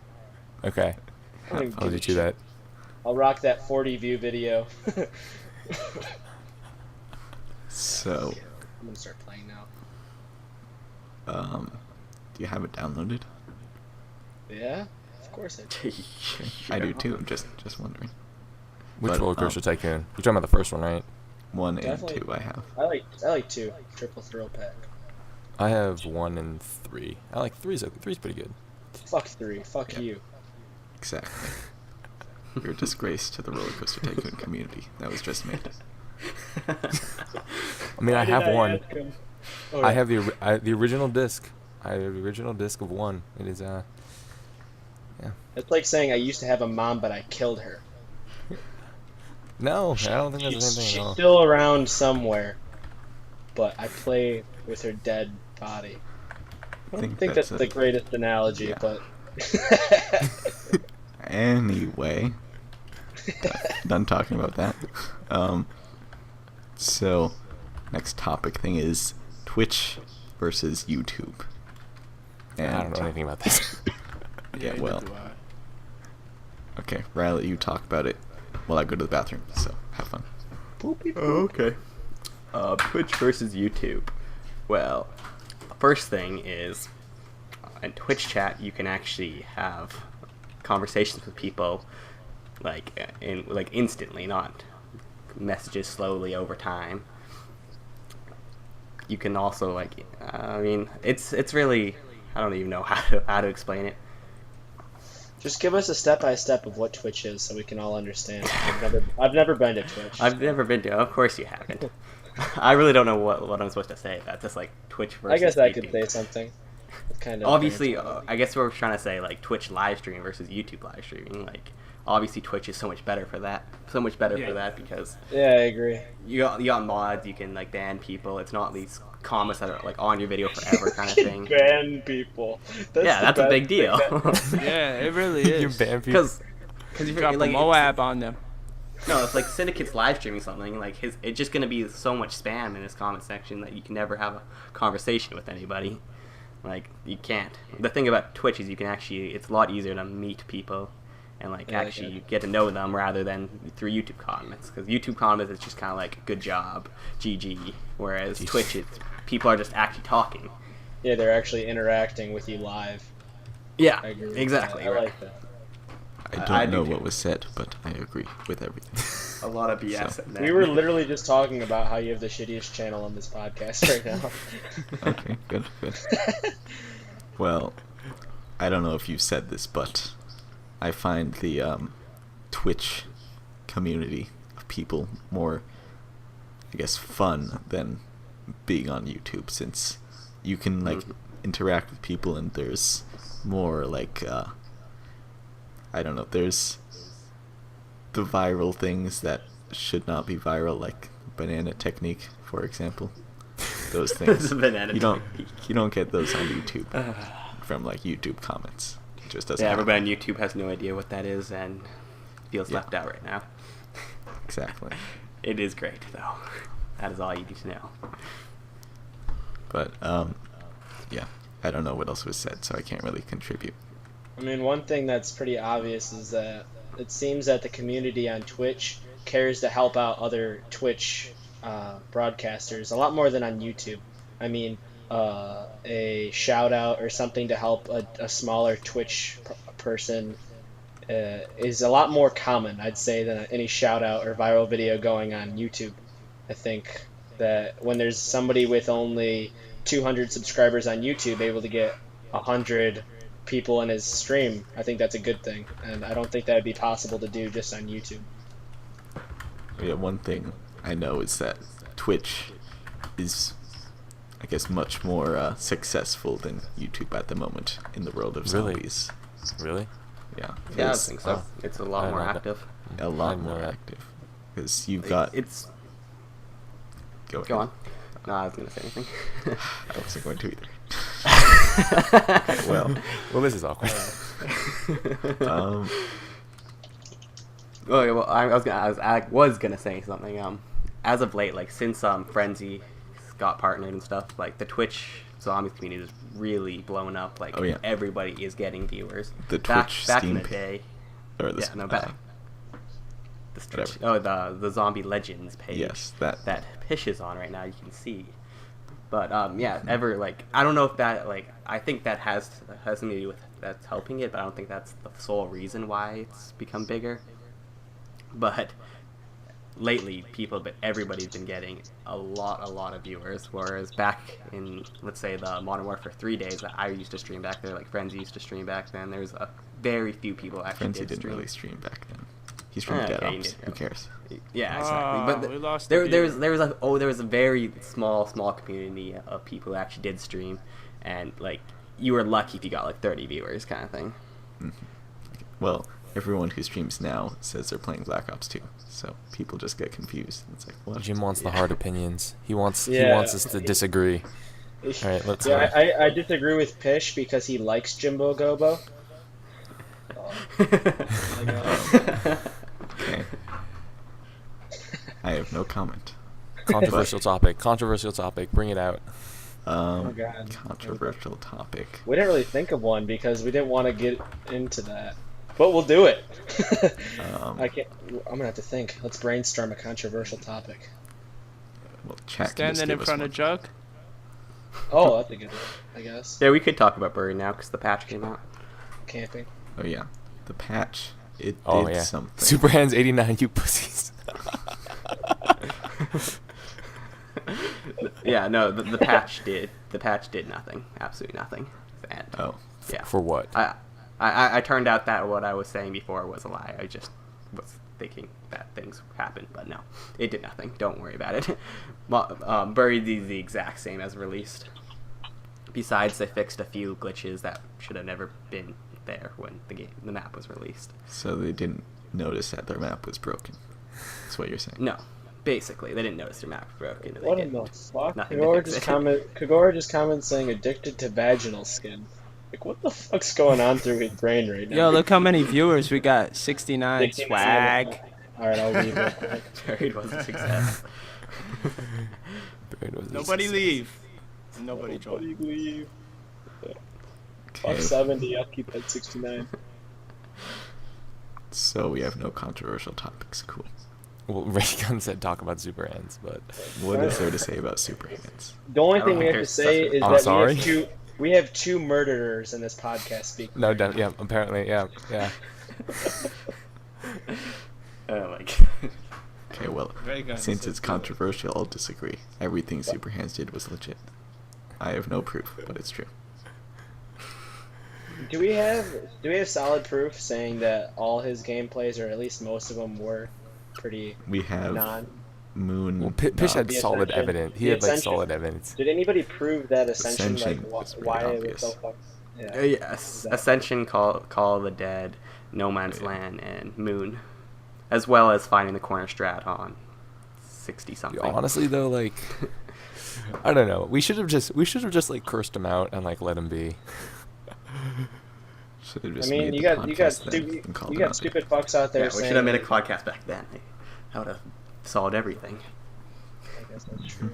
Okay. I don't even I'll give a do shit. that. I'll rock that 40 view video. So, I'm gonna start playing now. do you have it downloaded? Yeah, of course I do. I do too. Just wondering. Which But, Roller Coaster Tycoon? You're talking about the first one, right? 1 and Definitely. 2 I have. I like 2. Triple thrill pack. I have 1 and 3. I like 3's pretty good. Fuck 3. Fuck Yeah. you. Exactly. You're a disgrace to the Roller Coaster Tycoon community. That was just made. I mean, I Why did have 1. ask him? Oh, I yeah. have the original disc. I have the original disc of 1. It is yeah. It's like saying I used to have a mom, but I killed her. No, I don't think that's the She's, same thing she's at all. still around somewhere, but I play with her dead body. I don't think that's the greatest analogy, yeah. but Anyway, done talking about that. So, next topic thing is Twitch versus YouTube. And I don't know anything about this. Yeah, well. Okay, Riley, you talk about it while I go to the bathroom. So have fun. Okay. Twitch versus YouTube. Well, first thing is, in Twitch chat, you can actually have conversations with people, like instantly, not messages slowly over time. You can also like, I mean, it's really, I don't even know how to explain it. Just give us a step-by-step of what Twitch is so we can all understand. I've never been to Twitch. I've never been to. Of course you haven't. I really don't know what I'm supposed to say. That's just like Twitch versus I guess I YouTube. could say something. Kind of. Obviously, I guess we're trying to say like Twitch live streaming versus YouTube live streaming. Like, obviously Twitch is so much better for that. So much better for that because Yeah, I agree. you got mods. You can like ban people. It's not these comments that are like on your video forever kind of thing. Ban people. That's a big deal. Yeah, it really You is. ban people. Because You you drop like a Moab on them. no, it's like Syndicate's live streaming something. Like it's just gonna be so much spam in his comment section that you can never have a conversation with anybody. Like you can't. The thing about Twitch is you can actually. It's a lot easier to meet people, and like Yeah, actually get to know them rather than through YouTube comments. Because YouTube comments is just kind of like good job, GG. Whereas Twitch, people are just actually talking. Yeah, they're actually interacting with you live. Yeah, I agree with exactly. that. I right. like that. I I don't do know too. what was said, but I agree with everything. A lot of BS. So- in that. We were literally just talking about how you have the shittiest channel on this podcast right now. Okay, good. Well, I don't know if you've said this, but I find the Twitch community of people more, I guess, fun than being on YouTube, since you can like interact with people and there's more like I don't know, there's the viral things that should not be viral, like banana technique, for example. Those things. Banana you don't get those on YouTube from like YouTube comments. It just doesn't Yeah, happen. everybody on YouTube has no idea what that is and feels Yeah. left out right now. Exactly. It is great though. That is all you need to know. But yeah, I don't know what else was said, so I can't really contribute. I mean, one thing that's pretty obvious is that it seems that the community on Twitch cares to help out other Twitch broadcasters a lot more than on YouTube. I mean, a shout out or something to help a smaller Twitch person is a lot more common, I'd say, than any shout out or viral video going on YouTube. I think that when there's somebody with only 200 subscribers on YouTube able to get 100 people in his stream, I think that's a good thing, and I don't think that would be possible to do just on YouTube. Yeah, one thing I know is that Twitch is, I guess, much more successful than YouTube at the moment in the world of Really? zombies. Really? Yeah. Yeah, I 'cause, think so. It's a lot I more know that. active. A I lot didn't know more that. active. Because you've got... It's Go ahead. go on. No, I was gonna say anything. I wasn't going to either. Well, This is awkward. um, Oh, yeah, well, I was gonna say something. As of late, like since Frenzy got partnered and stuff, like the Twitch zombies community is really blown up. Like Oh, yeah. everybody is getting viewers. The back Twitch back in Steam the day. or the, Yeah, no, back. The Twitch, whatever. the Zombie Legends page. Yes, that. Pish is on right now. You can see. But yeah, ever like I don't know if that like I think that has something to do with that's helping it, but I don't think that's the sole reason why it's become bigger. But lately, everybody's been getting a lot of viewers. Whereas back in let's say the Modern Warfare 3 days that I used to stream back there, like Frenzy used to stream back then. There's a very few people actually Frenzy did didn't stream. really stream back then. He streamed Okay, Dead he Ops. did. Who cares? Yeah, exactly. But we lost there the was a very small community of people who actually did stream, and like you were lucky if you got like 30 viewers, kind of thing. Well, everyone who streams now says they're playing Black Ops 2, so people just get confused. It's like, what? Jim wants the hard opinions. He wants Yeah. us to disagree. All right, let's. Yeah, I disagree with Pish because he likes Jimbo Gobo. Okay. I have no comment. Controversial topic. Controversial topic. Bring it out. Oh, God. Controversial topic. We didn't really think of one because we didn't want to get into that, but we'll do it. I can't. I'm gonna have to think. Let's brainstorm a controversial topic. Well, chat can just Standing in give us front one. of Jug. Oh, that's a good one, I guess. Yeah, we could talk about Bury now because the patch came out. Camping. Oh yeah, the patch. It Oh did yeah. something. Super Hands 89. You pussies. Yeah, no, the patch did. The patch did nothing. Absolutely nothing. And, Oh, yeah. For what? I turned out that what I was saying before was a lie. I just was thinking that things happened, but no, it did nothing. Don't worry about it. Buried the exact same as released. Besides, they fixed a few glitches that should have never been there when the map was released. so they didn't notice that their map was broken. That's what you're saying. No, basically, they didn't notice their map was broken. What in the fuck? Nothing to Kagura fix it. Kagura just comments saying addicted to vaginal skin. Like, what the fuck's going on through his brain right now? Yo, look how many viewers we got. 69 swag. Alright, I'll leave it. Buried was a success. Buried was a Nobody success. leave. Nobody join. Nobody leave. Fuck Okay, 70, I'll keep that 69. so we have no controversial topics. Cool. Well, Raygun said talk about super hands, but What is there to say about super hands? The only I thing don't we have to think say there's is I'm that sorry? we have two murderers in this podcast speaking. no, yeah, apparently, yeah. Oh my god. Okay, well, Very good. since it's controversial, I'll disagree. Everything Super Hands did was legit. I have no proof, but it's true. Do we have solid proof saying that all his gameplays, or at least most of them, were pretty We have non? Moon. Well, Pish had The solid Ascension. evidence. He The had like Ascension. solid evidence. Did anybody prove that Ascension, Ascension like was pretty why it obvious. was so fucked? Yeah. Yes, Ascension, Call of the Dead, No Man's Land, and Moon, as well as finding the corner strat on 60 something. Honestly, though, like, I don't know. We should have just like cursed him out and like let him be. Should have I just mean, made you the got podcast then and stupid called you it got out. stupid fucks out there Yeah, we saying. should have made a podcast back then. That would have solved everything. I guess that's true.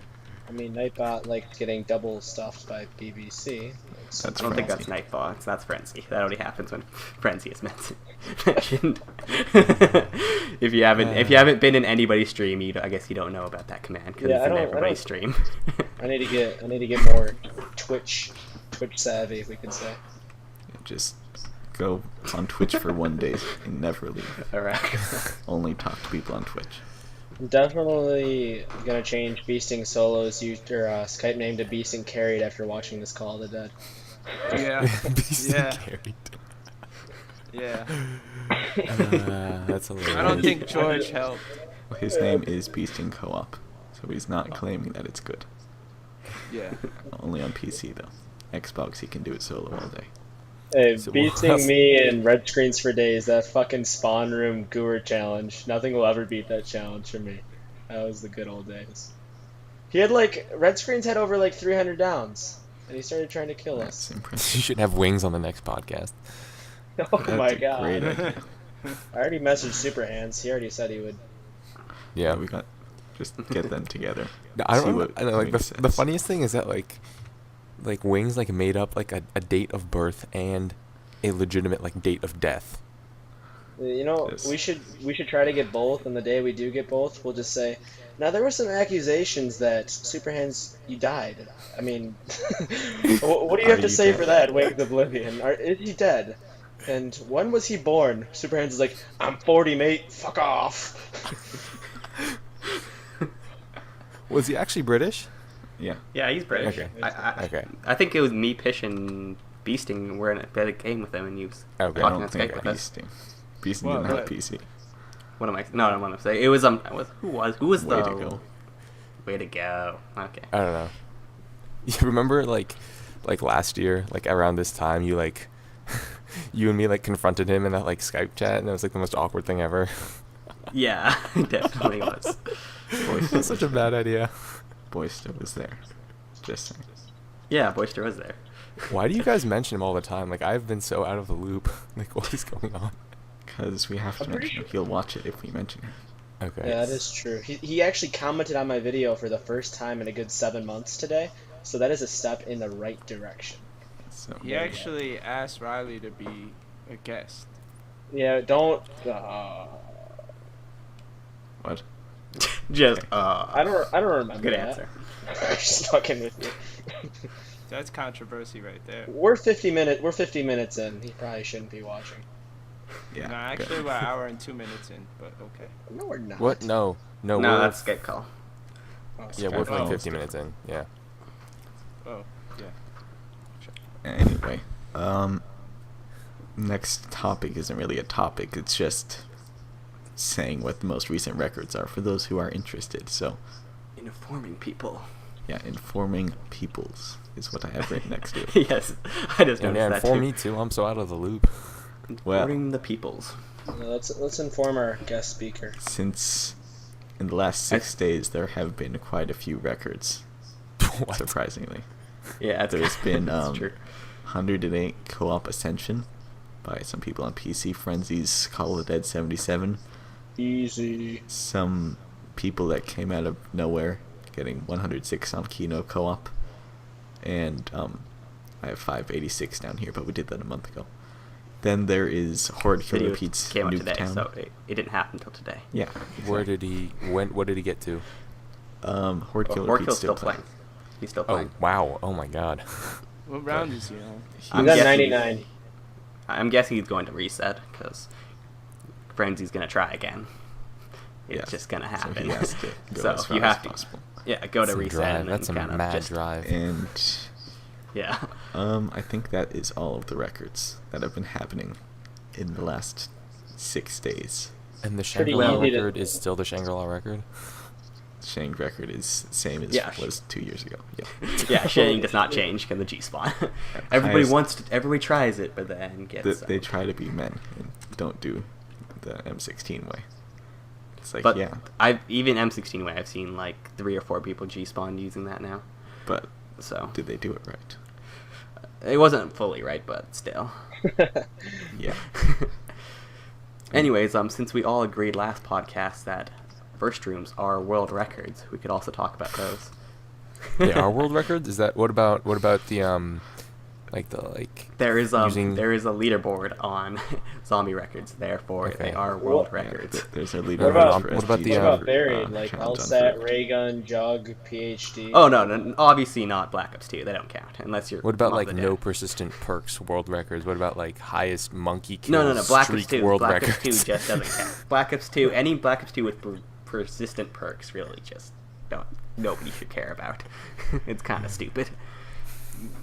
I mean, Nightbot liked getting double stuffed by BBC. That's I don't think that's Frenzy. Nightbots. That's Frenzy. That only happens when Frenzy is mentioned. if you haven't been in anybody's stream, I guess you don't know about that command because Yeah, it's I in don't- everybody's stream. I need to get more Twitch savvy, we could say. Just go on Twitch for one day and never leave. Alright. Only talk to people on Twitch. I'm definitely gonna change Beasting Solo's Skype name to Beasting Carried after watching this Call of the Dead. Yeah. Beast Yeah. carried. Yeah. That's hilarious. I don't think George helped. Well, his name is Beasting Co-op, so he's not claiming that it's good. Yeah. Only on PC though. Xbox, he can do it solo all day. Hey, So beasting what else? me and red screens for days, that fucking spawn room Gour challenge. Nothing will ever beat that challenge for me. That was the good old days. He had red screens had over 300 downs, and he started trying to kill That's us. impressive. You should have wings on the next podcast. Oh That's my a great god. idea. I already messaged Super Hands. He already said he would. Yeah. We got just get them together. I See don't. what I know, like Wings the says. funniest thing is that like Wings like made up like a date of birth and a legitimate like date of death. You know, Yes. we should try to get both, and the day we do get both, we'll just say, now there were some accusations that Super Hands, you died. I mean, what do you Are have to you say dead? for that, Wake of Oblivion? Is he dead? And when was he born? Super Hands is like, I'm 40, mate. Fuck off. Was he actually British? Yeah. Yeah, he's British. Okay. I I think it was me, Pish, and Beasting were in a game with him, and he was Okay. I talking don't on think Skype with us. Beasting What, didn't have what? PC. What am I? No, I'm gonna say it was who was Way the to go. way to go? Okay. I don't know. You remember like last year, like around this time, you like you and me like confronted him in that like Skype chat, and it was like the most awkward thing ever. Yeah, it definitely was. That's such a bad idea. Boyster was there. Just saying. Yeah, Boyster was there. Why do you guys mention him all the time? Like I've been so out of the loop. Like what is going on? Because we have to I'm pretty mention him. sure- He'll watch it if we mention him. Okay. Yeah, that is true. He actually commented on my video for the first time in a good 7 months today, so that is a step in the right direction. So He actually asked Riley to be a guest. Yeah, don't. what? Just I don't remember. Good that. answer. I'm just fucking with you. That's controversy right there. We're 50 minutes in. He probably shouldn't be watching. Yeah. No, good. actually, we're an hour and 2 minutes in, but okay. No, we're not. What? No. No, we're that's Skype call. Oh, Yeah, we're Skyrim 50 is minutes in. Yeah. Oh, yeah. Anyway, next topic isn't really a topic. It's just saying what the most recent records are for those who are interested. So, Informing people. yeah, informing peoples is what I have written next to it. Yes, I just And noticed yeah, that inform too. me too. I'm so out of the loop. Well- Informing the peoples. Let's inform our guest speaker. Since in the last 6 days there have been quite a few records, What? surprisingly. Yeah, There's been that's true. 108 co-op Ascension by some people on PC, Frenzy's Call of the Dead 77, Easy. some people that came out of nowhere getting 106 on Kino co-op, and I have 586 down here, but we did that a month ago. Then there is Horde Killer Video Pete's came out today, Nuketown. so it didn't happen until today. Yeah. Where did he? What did he get to? Horde Killer Orkill's Pete's still playing. He's still Oh playing. wow! Oh my god! What round is he on? I'm He's at guessing- 99. I'm guessing he's going to reset because Frenzy's gonna try again. It's Yes. just gonna So happen. he has to go So as far you as have to, possible. yeah, go to That's a reset drive. and That's then a kind of mad just drive. And yeah. I think that is all of the records that have been happening in the last 6 days. And the Pretty Shangri-La easy to- record is still the Shangri-La record. Shang record is the same as Yeah. was 2 years ago. Yeah. Yeah, Shang does not change because the G spawn. Everybody Highest- wants to, everybody tries it, but then gets. They try to be men and don't do the M16 way. It's like, But yeah, I've even M16 way. I've seen like 3 or 4 people G spawn using that now. but So did they do it right? it wasn't fully right, but still. Yeah. Anyways, since we all agreed last podcast that first rooms are world records, we could also talk about those. They are world records. Is that what about the There is using- there is a leaderboard on zombie records, therefore Okay. they are world Well, Yeah, records. there's a What leader. about- for what about SG the, What Yeah. about buried? Like challenge on LSAT, forever. ray gun, jug, PhD. Oh no, obviously not Black Ops 2. They don't count unless you're. what about Mob like the no Dead. persistent perks world records? What about like highest monkey kill No, Black Ops streak 2. world Black Ops records? 2 just doesn't count. Black Ops 2, any Black Ops 2 with persistent perks really just nobody should care about. It's kind of stupid.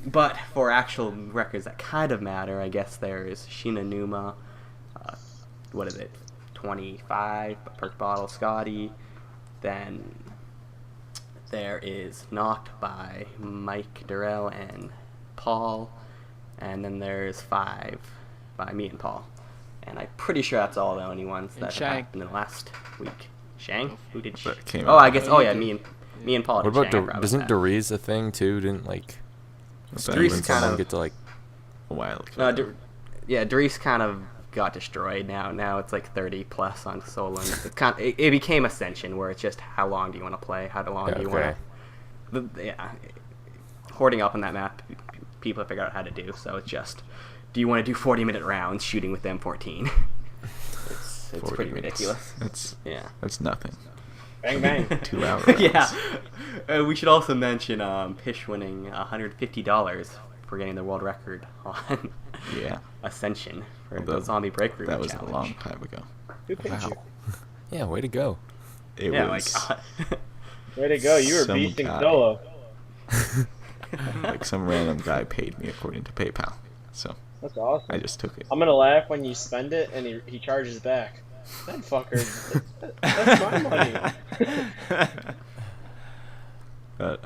But for actual records that kind of matter, I guess there is Shinanuma, what is it, 25, perk bottle Scotty, then there is Knocked by Mike Durrell and Paul, and then there's 5 by me and Paul. And I'm pretty sure that's all the only ones And that have Shang. happened in the last week. Shang? Who did Shang? That came Oh, out. I guess. Oh yeah, me and Paul. What did about Shang, I probably isn't said. Doriz a thing too? Didn't like But Doriz when is kind someone of- get to like a while ago. No, Dries kind of got destroyed. Now it's like 30 plus on solo. It's kind of, it became Ascension, where it's just how long do you want to play? How long do you okay. want to? Yeah, hoarding up on that map, people have figured out how to do. So it's just, do you want to do 40-minute rounds shooting with M14? It's 40 pretty minutes. ridiculous. Yeah. That's nothing. Bang bang. 2 hours. Yeah. We should also mention Pish winning $150 for getting the world record on Yeah. Ascension for Although the zombie breakroom That was challenge. a long time ago. Who picked wow. you? Yeah, way to go. It Yeah, was like Way to go. You were Some beasting guy. solo. like some random guy paid me according to PayPal. So That's awesome. I just took it. I'm gonna laugh when you spend it and he charges back. That fucker. That's my money. But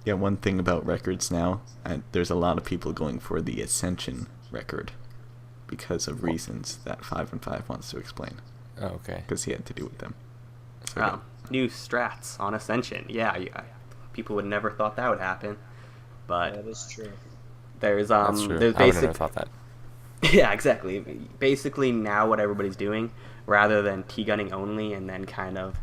yeah, one thing about records now, there's a lot of people going for the Ascension record because of reasons that 5 and 5 wants to explain, Oh, okay. because he had to do with them. So, yeah. new strats on Ascension. Yeah, people would never thought that would happen, but That is true. there's That's true. there's I would have basic. never thought that. Yeah, exactly. Basically, now what everybody's doing, rather than T-gunning only and then kind of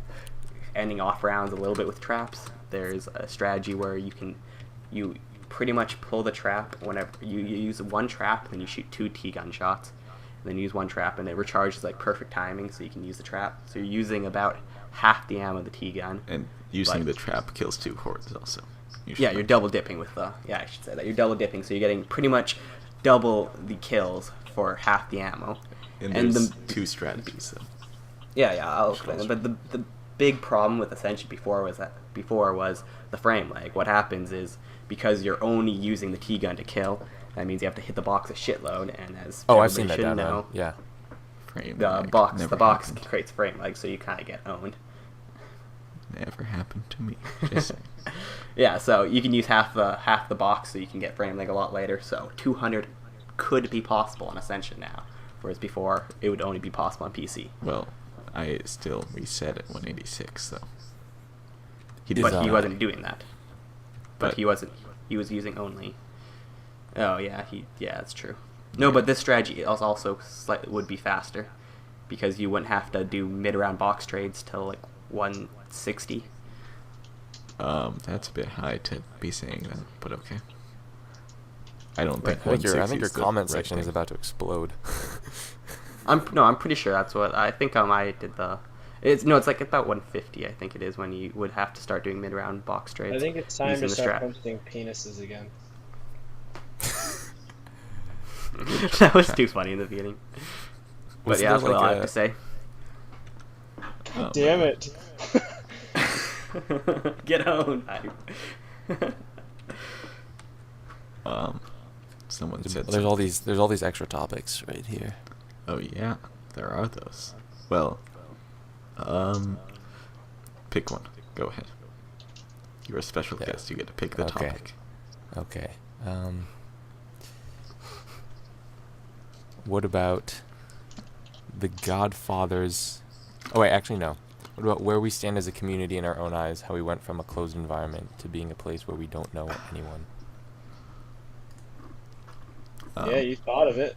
ending off rounds a little bit with traps, there's a strategy where you pretty much pull the trap whenever you use one trap, then you shoot 2 T-gun shots, and then use one trap, and it recharges like perfect timing, so you can use the trap. So you're using about half the ammo of the T-gun. And using But- the trap kills 2 hordes also. You should Yeah, know. you're double dipping with the. Yeah, I should say that you're double dipping, so you're getting pretty much double the kills for half the ammo. And and there's the- 2 strategies. So. Yeah, I'll explain it. But the big problem with Ascension before was the frame lag. What happens is, because you're only using the T-gun to kill, that means you have to hit the box a shitload, and as Oh, I've everybody seen that should down know, Yeah. Frame the lag box never happened. creates frame lag, so you kind of get owned. Never happened to me. Just saying. Yeah, so you can use half the box, so you can get frame lag a lot later. So 200 could be possible on Ascension now, whereas before it would only be possible on PC. Well, I still reset at 186 though. He But he not. wasn't doing that. But But- he wasn't. He was using only. Oh yeah, that's true. No, but this strategy is also would be faster, because you wouldn't have to do mid-round box trades till like 160. That's a bit high to be saying that, but okay. I don't Right. think I think your is the comment right section is thing. about to explode. I'm pretty sure that's what I think. I did the. It's like about 150. I think it is when you would have to start doing mid-round box trades. I think it's time using to the start strat. posting penises again. That was too funny in the beginning. But Wasn't yeah, that's there what like I have to say. Oh, Damn man. it! Get owned. Someone said There's all these extra topics right here. Oh yeah, there are those. Well, pick one. Go ahead. You're a special Yeah. guest. You get to pick the Okay. topic. Okay. What about the Godfathers? Oh wait, actually no. What about where we stand as a community in our own eyes? How we went from a closed environment to being a place where we don't know anyone. Yeah, you thought of it.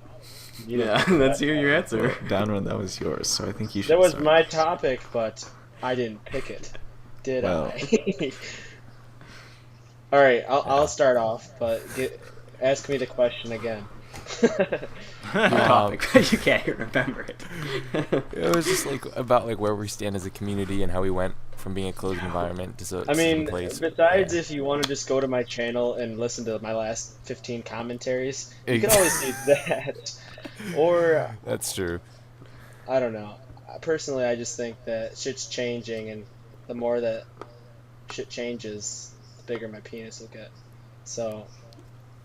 You Yeah, didn't- let's hear your answer. Downrun, that was yours, so I think you should. That was start. my topic, but I didn't pick it. Did Well. I? All right, I'll start off, but ask me the question again. Your topic. You can't even remember it. It was just like about like where we stand as a community and how we went from being a closed environment to I mean, a place. besides Yeah. if you want to just go to my channel and listen to my last 15 commentaries, you can always do that. Or, That's true. I don't know. Personally, I just think that shit's changing, and the more that shit changes, the bigger my penis will get. So,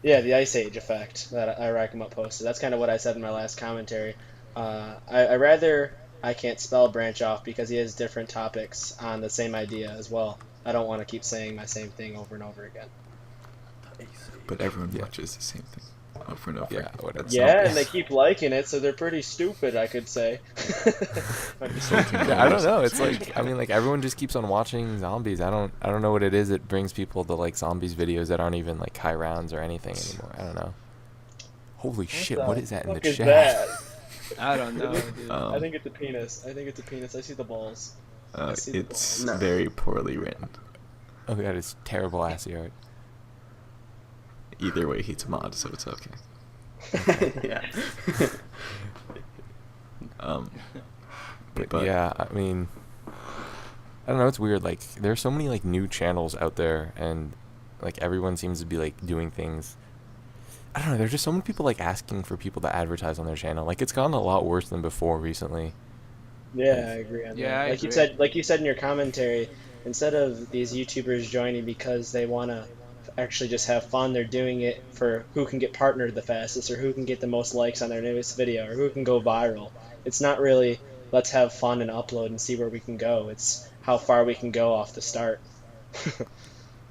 yeah, the Ice Age effect that Irakamut posted. That's kind of what I said in my last commentary. I rather EyeCntSpel branch off because he has different topics on the same idea as well. I don't want to keep saying my same thing over and over again. But everyone Yeah. watches the same thing over and over. Yeah, whatever. That's Yeah, not- and they keep liking it, so they're pretty stupid, I could say. I'm just joking. Yeah, I don't know. It's like I mean, like everyone just keeps on watching zombies. I don't know what it is. It brings people to like zombies videos that aren't even like high rounds or anything anymore. I don't know. Holy shit! What is that in the fuck is chat? that? I don't know, dude. Um, I think it's a penis. I think it's a penis. I see the balls. I see the it's balls. No. very poorly written. Oh god, it's terrible ass art. Either way, he's a mod, so it's okay. Yeah. But yeah, I mean, I don't know. It's weird. Like there's so many like new channels out there, and like everyone seems to be like doing things. I don't know. There's just so many people like asking for people to advertise on their channel. Like it's gotten a lot worse than before recently. Yeah, I agree on Yeah, that. I Like you said in your commentary, instead of these YouTubers joining because they want to actually just have fun, they're doing it for who can get partnered the fastest, or who can get the most likes on their newest video, or who can go viral. It's not really let's have fun and upload and see where we can go. It's how far we can go off the start.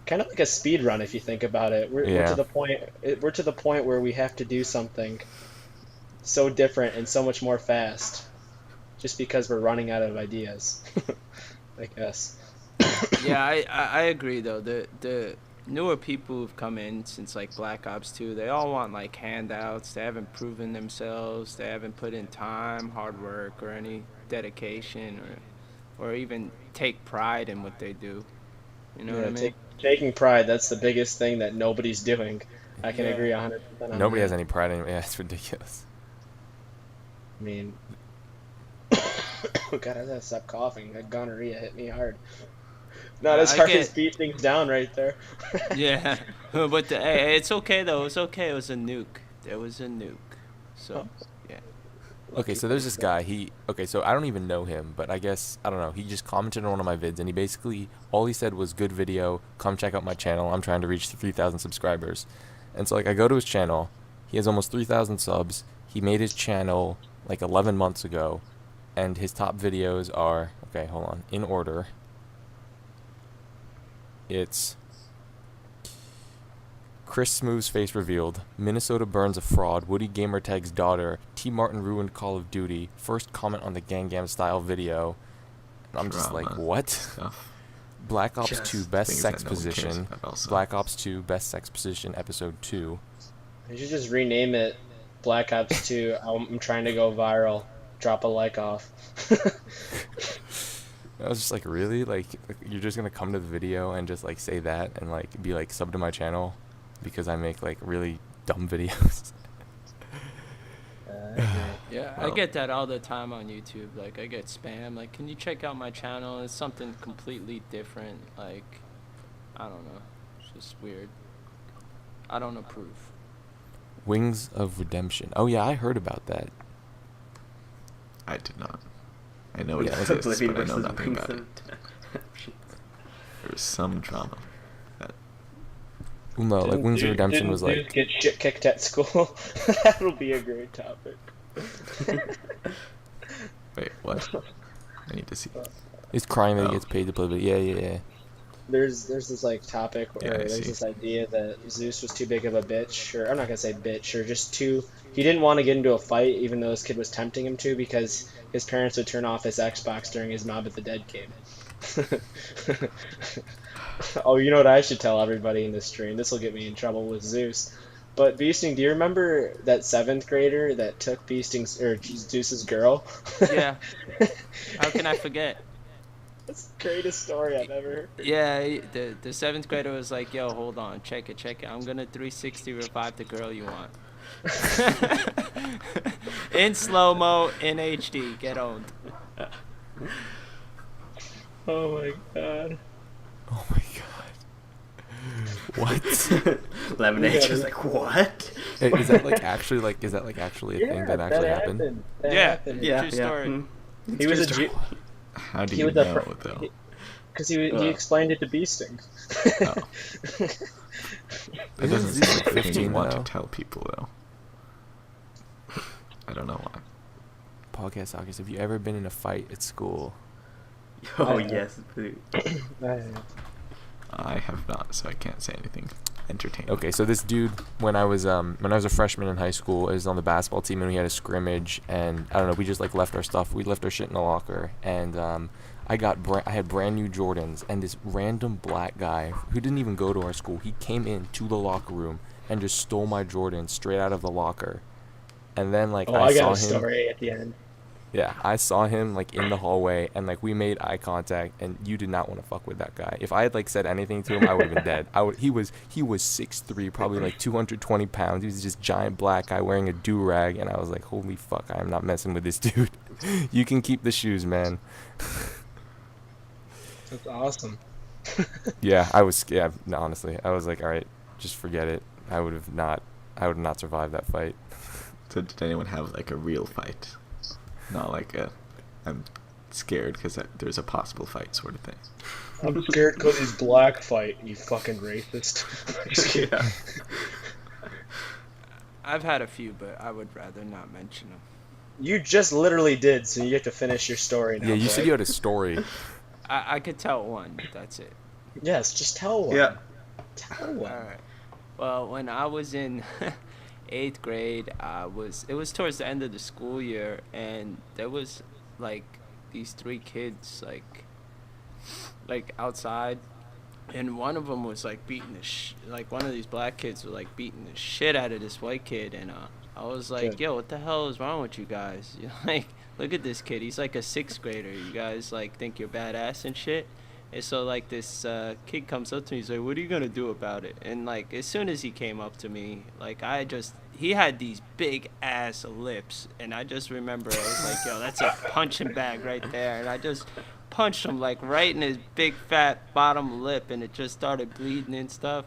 Kind of like a speed run if you think about it. We're Yeah. to the point. We're to the point where we have to do something so different and so much more fast, just because we're running out of ideas. I guess. Yeah, I agree though. The newer people who've come in since like Black Ops 2, they all want like handouts. They haven't proven themselves. They haven't put in time, hard work, or any dedication, or even take pride in what they do. You know what I mean? Taking pride, that's the biggest thing that nobody's doing. I can Yeah. agree 100% on Nobody that. has any pride in it. Yeah, it's ridiculous. I mean, God, I gotta stop coughing. That gonorrhea hit me hard. Not Yeah, as I hard get- as beat things down right there. Yeah, but hey, it's okay though. It's okay. It was a nuke. There was a nuke. So, yeah. Okay, so there's this guy. So I don't even know him, but I guess I don't know. He just commented on one of my vids, and he basically all he said was good video. Come check out my channel. I'm trying to reach 3,000 subscribers, and so like I go to his channel. He has almost 3,000 subs. He made his channel like 11 months ago, and his top videos are okay. Hold on, in order. It's Chris Smooth's face revealed, Minnesota burns a fraud, Woody Gamertag's daughter, T. Martin ruined Call of Duty, first comment on the Gangnam Style video. And I'm just like, what? Stuff. Black Ops Just 2 best things sex that no one cares position. about also. Black Ops 2 best sex position episode 2. You should just rename it Black Ops 2. I'm trying to go viral. Drop a like off. I was just like, really? Like, you're just gonna come to the video and just like say that and like be like sub to my channel because I make like really dumb videos. Yeah, I Well. get that all the time on YouTube. Like, I get spam. Like, can you check out my channel? It's something completely different. Like, I don't know. It's just weird. I don't approve. Wings of Redemption. Oh yeah, I heard about that. I did not. I know it Yeah, exists, Oblivion but I know versus nothing Wings about it. of- There's some drama. Well, no, like Wings of Redemption was Didn't like. get shit kicked at school. That'll be a great topic. Wait, what? I need to see. He's crying that Oh. he gets paid to play, but yeah. There's this like topic Yeah, where I there's see. this idea that Zeus was too big of a bitch, or I'm not gonna say bitch, or just too. He didn't want to get into a fight, even though his kid was tempting him to, because his parents would turn off his Xbox during his Mob of the Dead game. Oh, you know what I should tell everybody in this stream? This will get me in trouble with Zeus. But Beasting, do you remember that 7th grader that took Beasting's or Zeus's girl? Yeah. How can I forget? That's the greatest story I've ever heard. Yeah, the 7th grader was like, yo, hold on, check it. I'm gonna 360 revive the girl you want. In slow-mo, in HD, get owned. Oh my god. Oh my god. What? Lemonade was like, what? Hey, is that like actually a thing that actually happened? That Yeah. happened. Yeah. True story. Mm. He was a True Jew. How do He you was a know, fr- though? Because he explained it to Beasting. Oh. That doesn't Zeus seem like like a thing you 15 want now? to tell people, though. I don't know why. Podcast August, have you ever been in a fight at school? Oh, I know. yes, please. I have not, so I can't say anything entertaining. Okay, so this dude, when I was a freshman in high school, I was on the basketball team and we had a scrimmage, and I don't know, we just like left our stuff, we left our shit in the locker, and I had brand new Jordans, and this random black guy who didn't even go to our school, he came into the locker room and just stole my Jordans straight out of the locker, and then like Oh, I I saw got a him. story at the end. Yeah, I saw him like in the hallway, and like we made eye contact, and you did not want to fuck with that guy. If I had like said anything to him, I would have been dead. He was 6'3", probably like 220 pounds. He was just giant black guy wearing a do rag, and I was like, holy fuck, I am not messing with this dude. You can keep the shoes, man. That's awesome. Yeah, I was. Yeah, no, honestly, I was like, all right, just forget it. I would have not survived that fight. So did anyone have like a real fight? Not like I'm scared because there's a possible fight sort of thing. I'm scared because he's black fight, you fucking racist. Just kidding. Yeah. I've had a few, but I would rather not mention them. You just literally did, so you get to finish your story now. Yeah, you boy. said you had a story. I could tell one, but that's it. Yes, just tell one. Yeah. Tell one. Alright. Well, when I was in 8th grade, it was towards the end of the school year, and there was like these 3 kids like outside, and one of them was like beating like one of these black kids was like beating the shit out of this white kid, and I was like, Good. yo, what the hell is wrong with you guys? You're like, look at this kid, he's like a 6th grader. You guys like think you're badass and shit. And so like this kid comes up to me, he's like, what are you gonna do about it? And like as soon as he came up to me, like he had these big ass lips, and I just remember I was like, yo, that's a punching bag right there, and I just punched him like right in his big fat bottom lip, and it just started bleeding and stuff.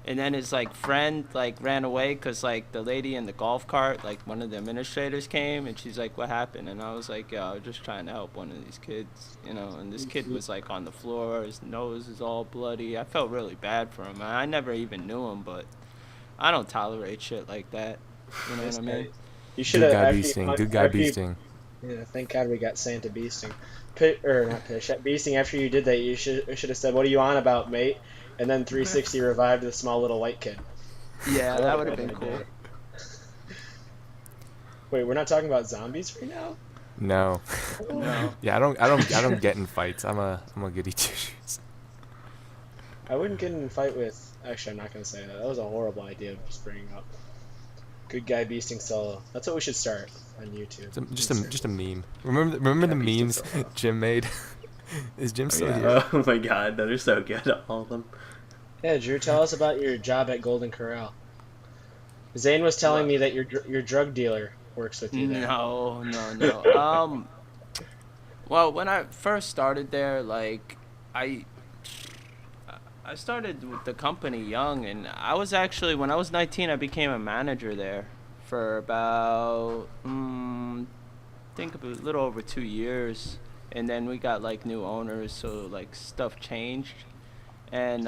And then his like friend like ran away because like the lady in the golf cart, like one of the administrators came, and she's like, "What happened?" And I was like, "Yo, I was just trying to help one of these kids, you know." And this kid was like on the floor, his nose is all bloody. I felt really bad for him. I never even knew him, but I don't tolerate shit like that. You know what I mean? You should Good have guy beasting. Good guy beasting. Yeah, thank God we got Santa beasting. Beasting. After you did that, you should have said, "What are you on about, mate?" And then 360 revived the small little white kid. Yeah, that would have been cool. Wait, we're not talking about zombies right now? No. No. Yeah, I don't get in fights. I'm a goody two shoes. I wouldn't get in a fight with. Actually, I'm not gonna say that. That was a horrible idea just bringing up. Good guy beasting solo. That's what we should start on YouTube. Just a meme. Remember the memes Jim made? Is Jim still here? Oh my god, those are so good, all of them. Yeah, Drew, tell us about your job at Golden Corral. Zane was telling me that your drug dealer works with you there. No. Well, when I first started there, like, I started with the company young, and I was actually, when I was 19, I became a manager there for about, I think a little over 2 years. And then we got like new owners, so like stuff changed. And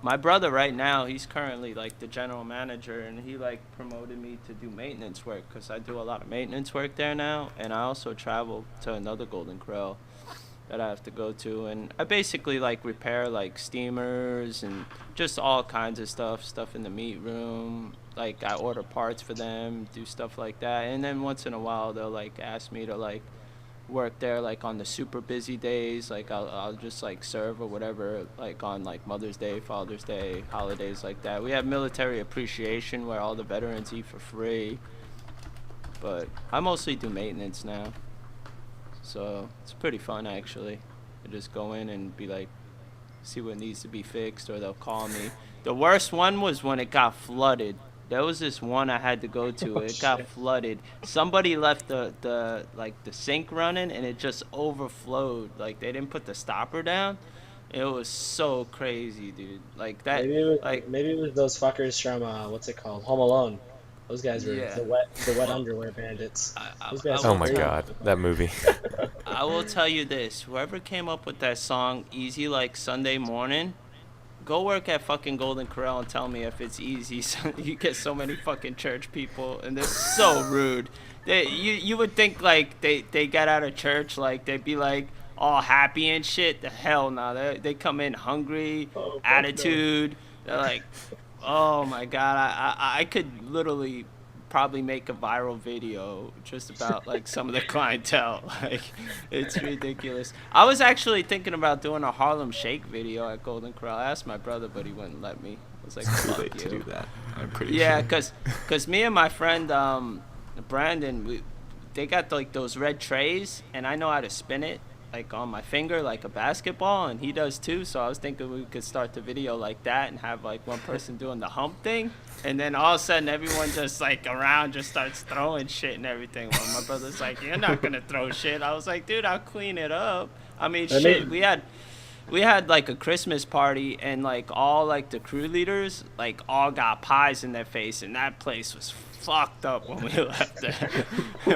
my brother right now, he's currently like the general manager, and he like promoted me to do maintenance work because I do a lot of maintenance work there now. And I also travel to another Golden Corral that I have to go to, and I basically like repair like steamers and just all kinds of stuff in the meat room. Like I order parts for them, do stuff like that. And then once in a while they'll like ask me to like work there like on the super busy days, like I'll just like serve or whatever, like on like Mother's Day, Father's Day, holidays like that. We have military appreciation where all the veterans eat for free, but I mostly do maintenance now, so it's pretty fun actually. I just go in and be like, see what needs to be fixed, or they'll call me. The worst one was when it got flooded. There was this one I had to go to. It got flooded. Somebody left the sink running, and it just overflowed. Like they didn't put the stopper down. It was so crazy, dude. Like that. Maybe it was those fuckers from what's it called, Home Alone. Those guys were the wet underwear bandits. Oh my god, that movie. I will tell you this: whoever came up with that song, "Easy Like Sunday Morning," go work at fucking Golden Corral and tell me if it's easy. You get so many fucking church people, and they're so rude. You would think like they get out of church like they'd be like all happy and shit. The hell no, they come in hungry, attitude. They're like, oh my god, I could literally probably make a viral video just about like some of the clientele. Like it's ridiculous. I was actually thinking about doing a Harlem Shake video at Golden Corral. I asked my brother, but he wouldn't let me. I was like, too late to do that. I'm pretty sure. sure. Cause me and my friend Brandon, they got like those red trays, and I know how to spin it like on my finger like a basketball, and he does too. So I was thinking we could start the video like that and have like one person doing the hump thing, and then all of a sudden everyone just like around just starts throwing shit and everything. Well, my brother's like, you're not gonna throw shit. I was like, dude, I'll clean it up. I mean, shit, we had like a Christmas party, and like all like the crew leaders like all got pies in their face, and that place was fucked up when we left there.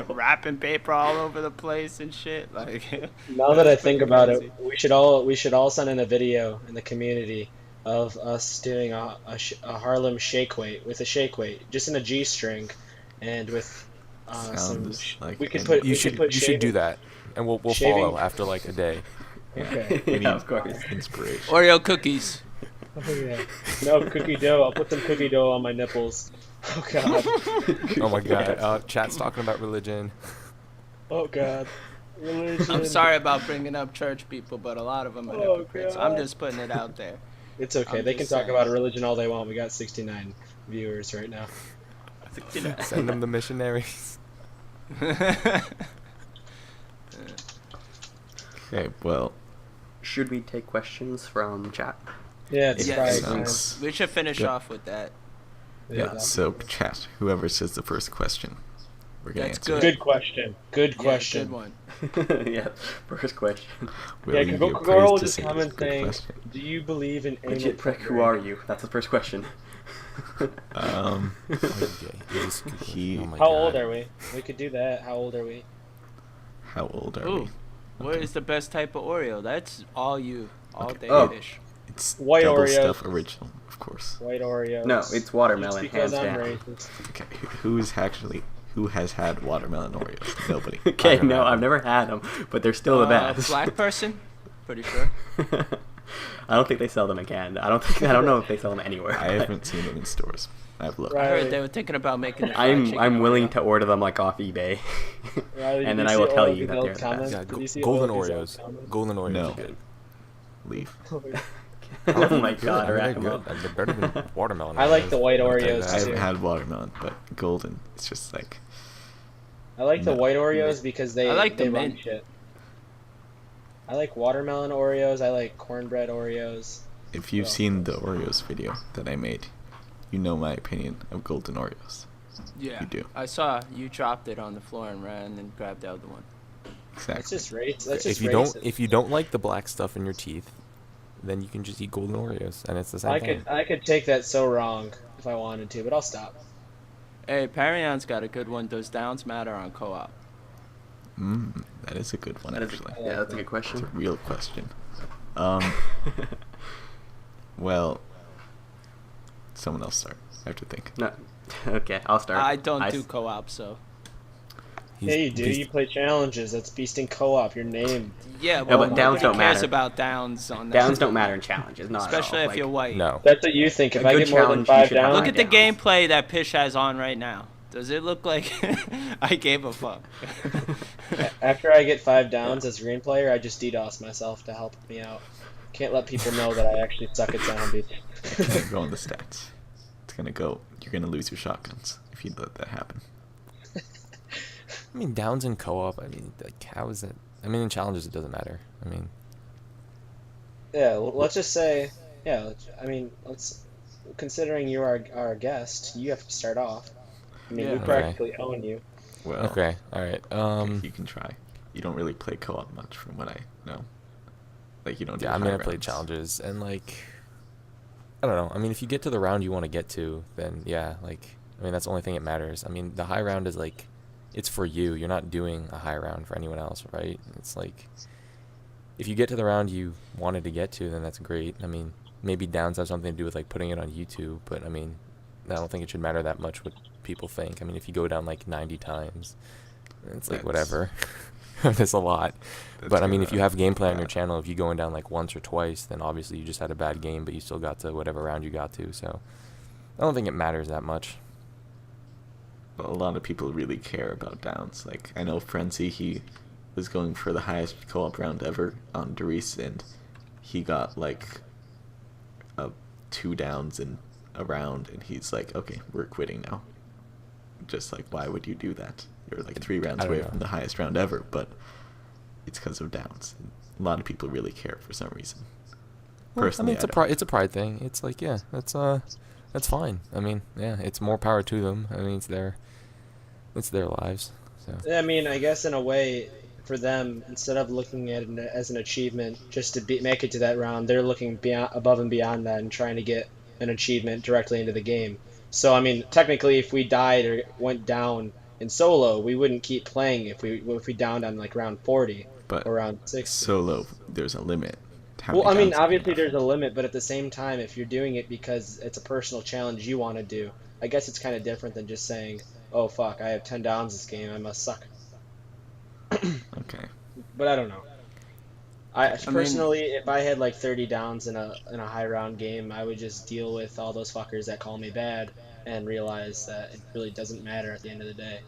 Wrapping paper all over the place and shit. Like now that I think about it, we should all send in a video in the community of us doing a Harlem shake weight with a shake weight, just in a G-string, and with some. Like we could put. You should do that, and we'll follow after like a day. Okay. Yeah, of course. Inspiration. Oreo cookies. Oh yeah. No cookie dough. I'll put some cookie dough on my nipples. Oh god. Oh my god. Chat's talking about religion. Oh god. Religion. I'm sorry about bringing up church people, but a lot of them are hypocrites. I'm just putting it out there. It's okay. They can talk about religion all they want. We got 69 viewers right now. 69. Send them the missionaries. Okay, well. Should we take questions from chat? Yeah, it's Yes. probably time. We should finish Good. off with that. Yeah, so chat, whoever says the first question, we're going to That's answer. good. Good question. Good question. Yeah, good one. Yeah, first question. Will Yeah, you go be roll appraised to this say comment good thing. question? Do you believe in anal Legit prick, who porn? are you? That's the first question. Um, he. Oh my How God. old are we? We could do that. How old are we? How old are Ooh, we? what Okay. is the best type of Oreo? That's all you, all Okay. day Oh. dish. It's White double Oreos. stuff original, of course. White Oreos. No, it's watermelon, Just because hands I'm down. racist. Okay, who has had watermelon Oreos? Nobody. Okay, I've never no, had I've them. never had them, but they're still the best. Black person, pretty sure. I don't think they sell them in Canada. I don't know if they sell them anywhere. I haven't seen them in stores. I've looked. I Right. heard they were thinking about making. The fried chicken I'm willing Oreo. to order them like off eBay, Riley, and did then I you will see tell all you of that these they're old the comments? best. Yeah, Did you see golden all of these Oreos. old comments? Golden Oreos No. are good. Leave. Oh my Good. god, I mean, rack they're 'em good. up. They're better than watermelon. I like the white I'll tell you Oreos, that. I too. haven't had watermelon, but golden. It's just like I like the No. white Oreos because they I like the they run mint. shit. I like watermelon Oreos. I like cornbread Oreos. if you've Well. seen the Oreos video that I made, you know my opinion of golden Oreos. Yeah, You do. I saw you dropped it on the floor and ran and grabbed the other one. Exactly. That's just race. That's just If you don't like the black stuff in your teeth, then you can just eat golden Oreos, and it's the same thing. I could take that so wrong if I wanted to, but I'll stop. Hey, Parion's got a good one. Does downs matter on co-op? That is a good one, That is, actually. yeah, that's a good That's a question. real question. Well, someone else start. I have to think. No, okay, I'll start. I don't I do s- co-op, so He's- Yeah, you do. he's- You play challenges. That's beasting co-op. Your name. yeah. but Well, downs nobody don't cares matter. about downs on that. Downs don't matter in challenges, not especially at all. if you're white. No. That's what you think. If A I good get more than challenge, you 5 should have down, Look at the downs. gameplay that Pish has on right now. Does it look like I gave a fuck? after I get 5 downs as green player, I just DDoS myself to help me out. Can't let people know that I actually suck at zombies. It's gonna go on the stats. It's gonna go. You're gonna lose your shotguns if you let that happen. I mean, downs in co-op. I mean, like, how is that? I mean, in challenges it doesn't matter. I mean, Yeah, well, let's just say, yeah. I mean, considering you are our guest, you have to start off. I mean, we Yeah. Okay. practically own you. Well, okay, all right. you can try. You don't really play co-op much, from what I know. Like you don't. Yeah, do I mean, high I played rounds. challenges, and like, I don't know. I mean, if you get to the round you want to get to, then yeah, like, I mean, that's the only thing that matters. I mean, the high round is like, it's for you. You're not doing a high round for anyone else, right? It's like, if you get to the round you wanted to get to, then that's great. I mean, maybe downs have something to do with like putting it on YouTube, but I mean, I don't think it should matter that much what people think. I mean, if you go down like 90 times, it's like That's- whatever. That's a lot. That's But I mean, kinda if you have gameplay on your bad. channel, if you going down like once or twice, then obviously you just had a bad game, but you still got to whatever round you got to. So I don't think it matters that much. A lot of people really care about downs. Like I know Frenzy, he was going for the highest co-op round ever on Doris, and he got like 2 downs in a round, and he's like, "Okay, we're quitting now." Just like, why would you do that? You're like 3 rounds I don't away know. from the highest round ever, but it's because of downs. And a lot of people really care for some reason. Well, I Personally, mean, it's a pride thing. It's like, yeah, that's fine. I mean, yeah, it's more power to them. I mean, it's their lives. So I mean, I guess in a way, for them, instead of looking at it as an achievement just to make it to that round, they're looking above and beyond that and trying to get an achievement directly into the game. So, I mean, technically, if we died or went down in solo, we wouldn't keep playing if we downed on like round 40 but or round 60. solo, there's a limit. to how Well, many I mean, downs you can obviously have. there's a limit, but at the same time, if you're doing it because it's a personal challenge you want to do, I guess it's kind of different than just saying, "Oh fuck, I have 10 downs this game, I must suck." Okay. But I don't know. I mean- personally, if I had like 30 downs in a high round game, I would just deal with all those fuckers that call me bad and realize that it really doesn't matter at the end of the day.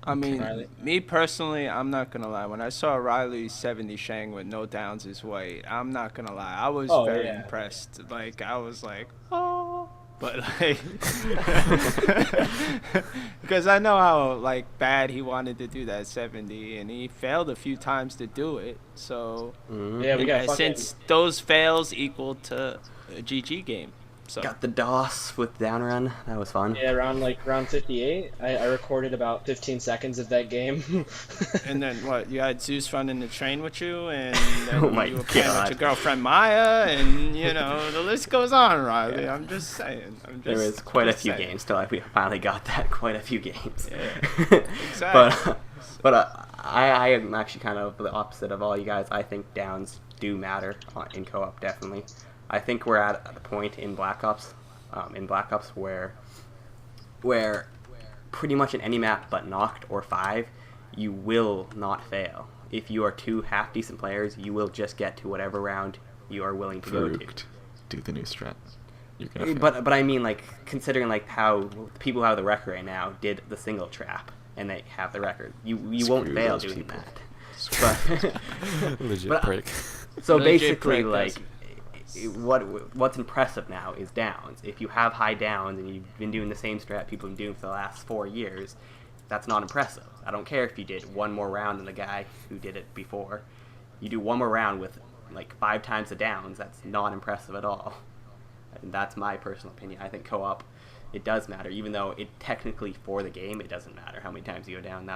I mean, Riley? me personally, I'm not gonna lie. When I saw Riley 70 Shang with no downs his way, I'm not gonna lie. I was Oh, very yeah. impressed. Like, I was like, oh. But like, because I know how like bad he wanted to do that 70, and he failed a few times to do it. So Mhm. Yeah, we got and fucking. since those fails equal to a GG game. So Got the DOS with down run. That was fun. Yeah, round 58, I recorded about 15 seconds of that game. and then what? You had Zeus running the train with you, and then Oh my you were playing with God. your girlfriend Maya, and the list goes on, Riley. Yeah. I'm just saying. There was quite a few saying. games till we finally got that. Quite a few games. Yeah, exactly. but I am actually kind of the opposite of all you guys. I think downs do matter in co-op, definitely. I think we're at the point in Black Ops, where pretty much in any map but Knocked or 5, you will not fail. If you are two half decent players, you will just get to whatever round you are willing to go to. Do the new strat. You're gonna fail. But I mean, like, considering like how the people who have the record right now did the single trap and they have the record, you won't Screw fail those doing people. that. But Legit prick. so Legit basically, prick, like, what's impressive now is downs. If you have high downs and you've been doing the same strat people have been doing for the last 4 years, that's not impressive. I don't care if you did one more round than the guy who did it before. You do one more round with like 5 times the downs, that's not impressive at all. And that's my personal opinion. I think co-op, it does matter, even though it technically for the game it doesn't matter how many times you go down.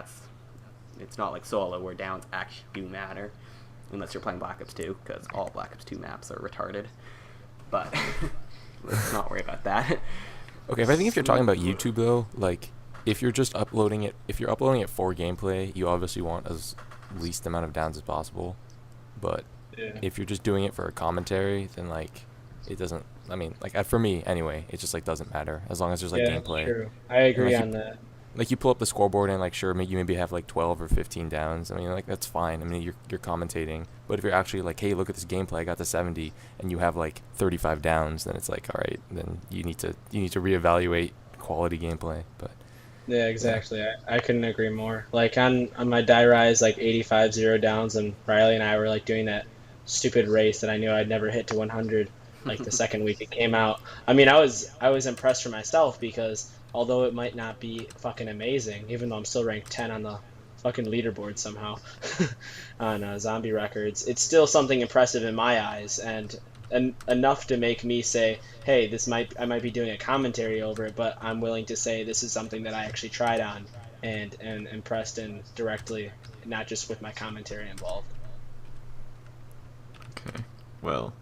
It's not like solo where downs actually do matter. Unless you're playing Black Ops 2, because all Black Ops 2 maps are retarded. But let's not worry about that. Okay, but I think if you're talking about YouTube though, like if you're just uploading it, if you're uploading it for gameplay, you obviously want as least amount of downs as possible. But if you're just doing it for a commentary, then like it doesn't. I mean, like for me anyway, it just like doesn't matter as long as there's like gameplay. True. I agree like, on that. Like you pull up the scoreboard and like sure, you maybe have like 12 or 15 downs. I mean, like that's fine. I mean, you're commentating. But if you're actually like, hey, look at this gameplay, I got to 70, and you have like 35 downs, then it's like, all right, then you need to reevaluate quality gameplay. But Yeah, exactly. I couldn't agree more. Like on my die rise, like 85 0 downs, and Riley and I were like doing that stupid race that I knew I'd never hit to 100. Like the second week it came out. I mean, I was impressed for myself because although it might not be fucking amazing, even though I'm still ranked 10 on the fucking leaderboard somehow on zombie records, it's still something impressive in my eyes, and enough to make me say, hey, I might be doing a commentary over it, but I'm willing to say this is something that I actually tried on and impressed in directly, not just with my commentary involved. Okay. Well,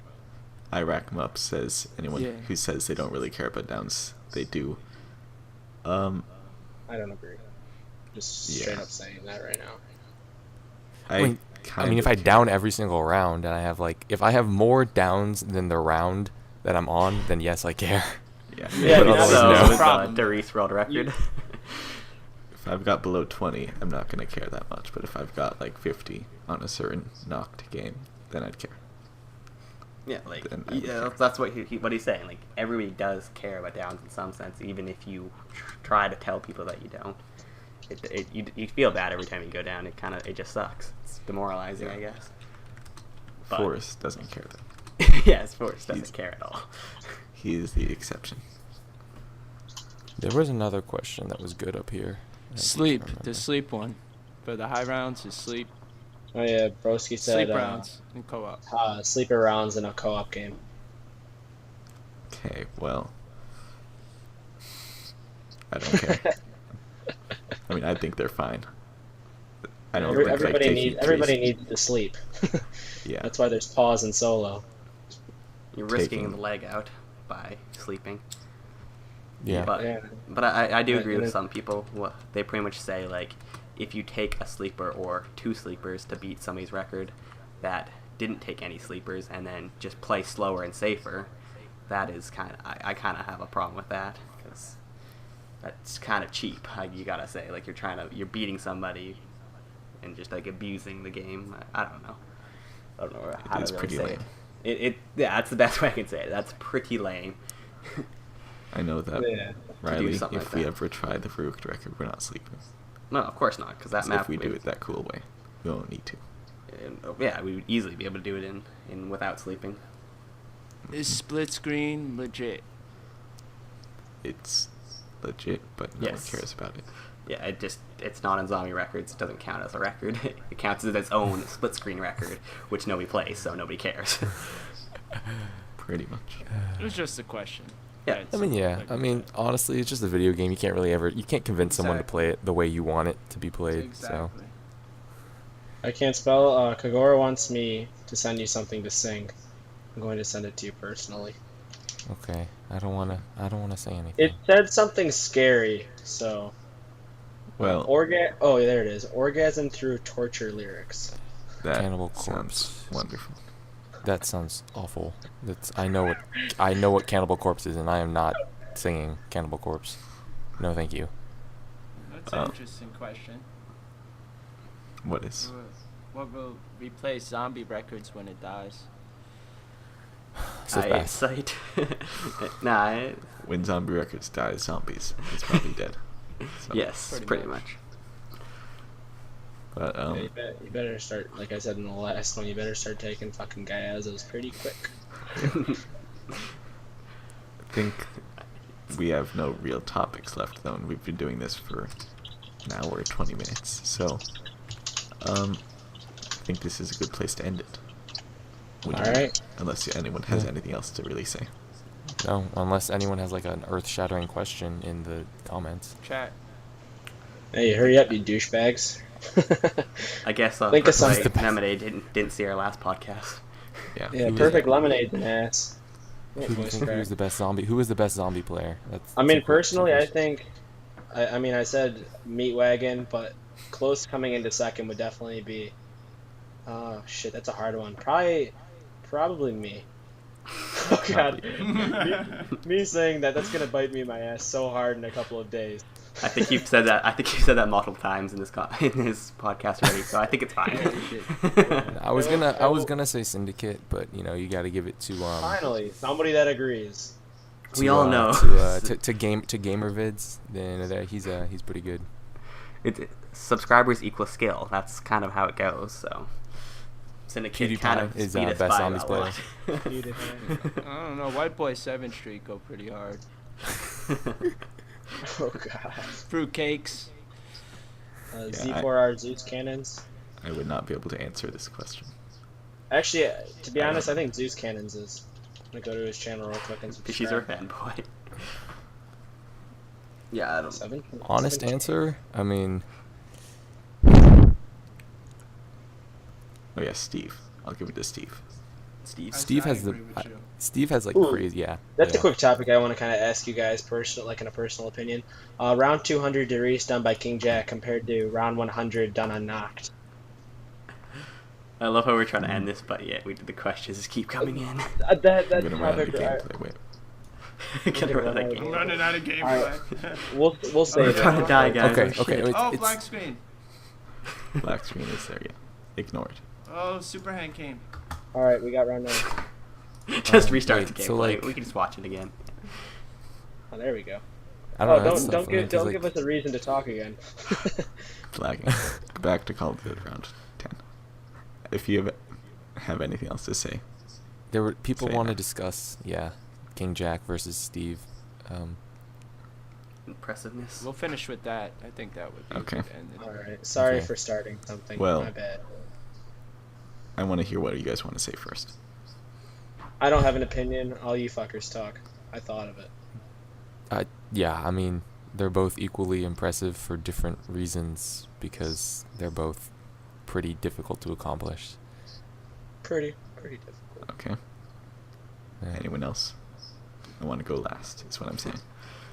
I rack 'em up says anyone Yeah. who says they don't really care about downs, they do. I don't agree. Just straight Yeah. up saying that right now. I mean, if I down every single round and I have like, if I have more downs than the round that I'm on, then yes, I care. Yeah. Yeah, But I mean, otherwise, So, no. with Problem. Darius world record. If I've got below 20, I'm not gonna care that much. But if I've got like 50 on a certain knocked game, then I'd care. Yeah, like Then I would care. that's what what he's saying. Like everybody does care about downs in some sense, even if you try to tell people that you don't. You feel bad every time you go down. It just sucks. It's demoralizing, Yeah. I guess. But- Forrest doesn't care though. Yes, Forrest doesn't He's- care at all. He is the exception. There was another question that was good up here. I can't Sleep, remember. the sleep one. For the high rounds is sleep. Oh yeah, Broski said Sleep rounds in co-op. sleeper rounds in a co-op game. Okay, well, I don't care. I mean, I think they're fine. I don't think like Everybody needs to sleep. Yeah. That's why there's pause in solo. You're risking Taking- the leg out by sleeping. Yeah. But Yeah. but I do agree And with it- some people. They pretty much say like, if you take a sleeper or 2 sleepers to beat somebody's record that didn't take any sleepers and then just play slower and safer, that is I kind of have a problem with that, because that's kind of cheap. You gotta say, like, you're beating somebody and just like abusing the game. I don't know. I don't know how It is to really pretty say lame. it. Yeah, that's the best way I can say it. That's pretty lame. I know that, Yeah. Riley, if something like we that. ever try the Farouk record, we're not sleeping. No, of course not, because that 'Cause map. if we do it that cool way, we won't need to. Yeah, we would easily be able to do it in without sleeping. Is split screen legit? It's legit, but no Yes. one cares about it. Yeah, it's not on Zombie Records. It doesn't count as a record. It counts as its own split screen record, which nobody plays, so nobody cares. Pretty much. It was just a question. Yeah. I mean, yeah. I mean, honestly, it's just a video game. You can't convince someone to play it the way you want it to be played. Exactly. I can't spell. Kagura wants me to send you something to sing. I'm going to send it to you personally. So, okay. I don't wanna say anything. It said something scary, so. Well, Oh, there it is. Orgasm through torture lyrics. that Cannibal sounds Corpse. wonderful. That sounds awful. I know what Cannibal Corpse is, and I am not singing Cannibal Corpse. No, thank you. That's an interesting question. What is? What will replace zombie records when it dies? So fast. Eyesight. Nah. When Zombie Records dies, zombies. It's probably dead. So, Yes, pretty much. But Yeah, you better start, like I said in the last one, you better start taking fucking Gaiazos pretty quick. I think we have no real topics left, though, and we've been doing this for an hour and 20 minutes. So, I think this is a good place to end it. Alright. Unless anyone has anything else to really say. No, unless anyone has like an earth-shattering question in the comments. Chat. Hey, hurry up, you douchebags. I guess Think of something. like, Lemonade didn't see our last podcast. Yeah. Yeah, Who is perfect it? lemonade's an ass. Who do you think who's the best zombie? Who is the best zombie player? I mean, personally, I think, I mean, I said Meatwagon, but close coming into second would definitely be, oh shit, that's a hard one. Probably me. Oh god, me saying that's gonna bite me in my ass so hard in a couple of days. I think you've said that. I think you've said that multiple times in this podcast already. So I think it's fine. I was gonna say Syndicate, but you know you got to give it to Finally, somebody that agrees. We all know. to gamer vids. Then he's pretty good. Subscribers equal skill. That's kind of how it goes. So Syndicate PewDiePie kind of is beat us best by zombies about player. what? I don't know. White Boy 7 Street go pretty hard. Oh god. Fruitcakes. Z4R Zeus cannons. I would not be able to answer this question. Actually, to be honest, I think Zeus cannons is. I'm gonna go to his channel real quick and Because she's our subscribe. fanboy. Yeah, I don't. Seven? Honest Seven? answer. I mean, Oh yeah, Steve. I'll give it to Steve. Steve has the. Steve has like Ooh. crazy. Yeah. That's yeah. a quick topic I want to kind of ask you guys, like in a personal opinion. Round 200 Darius done by King Jack compared to round 100 done on Knocked. I love how we're trying to end this, but yeah, the questions just keep coming in. That I'm gonna run out of topic, gameplay. Wait. Gotta run that I'm game. I'm running out of gameplay. Alright. we'll save We're it. trying to die, guys. Okay. Oh, Okay. shit. Oh, it's- black screen. Black screen is there, yeah. Ignore it. Oh, Super Hand came. Alright, we got round 9. Just restart wait, the game. so, like- we can just watch it again. Oh, there we go. I don't know. that's Don't so funny, 'cause, give us a reason to talk again. Flagging. Back to Call of Duty round 10. If you have anything else to say. There were people Say want to it. discuss. Yeah, King Jack versus Steve. Impressiveness. We'll finish with that. I think that would be Okay. a good ending. Alright, sorry Okay. for starting something. Well- My bad. I want to hear what you guys want to say first. I don't have an opinion. All you fuckers talk. I thought of it. Yeah, I mean they're both equally impressive for different reasons because they're both pretty difficult to accomplish. Pretty difficult. Okay. Yeah. Anyone else? I want to go last, is what I'm saying.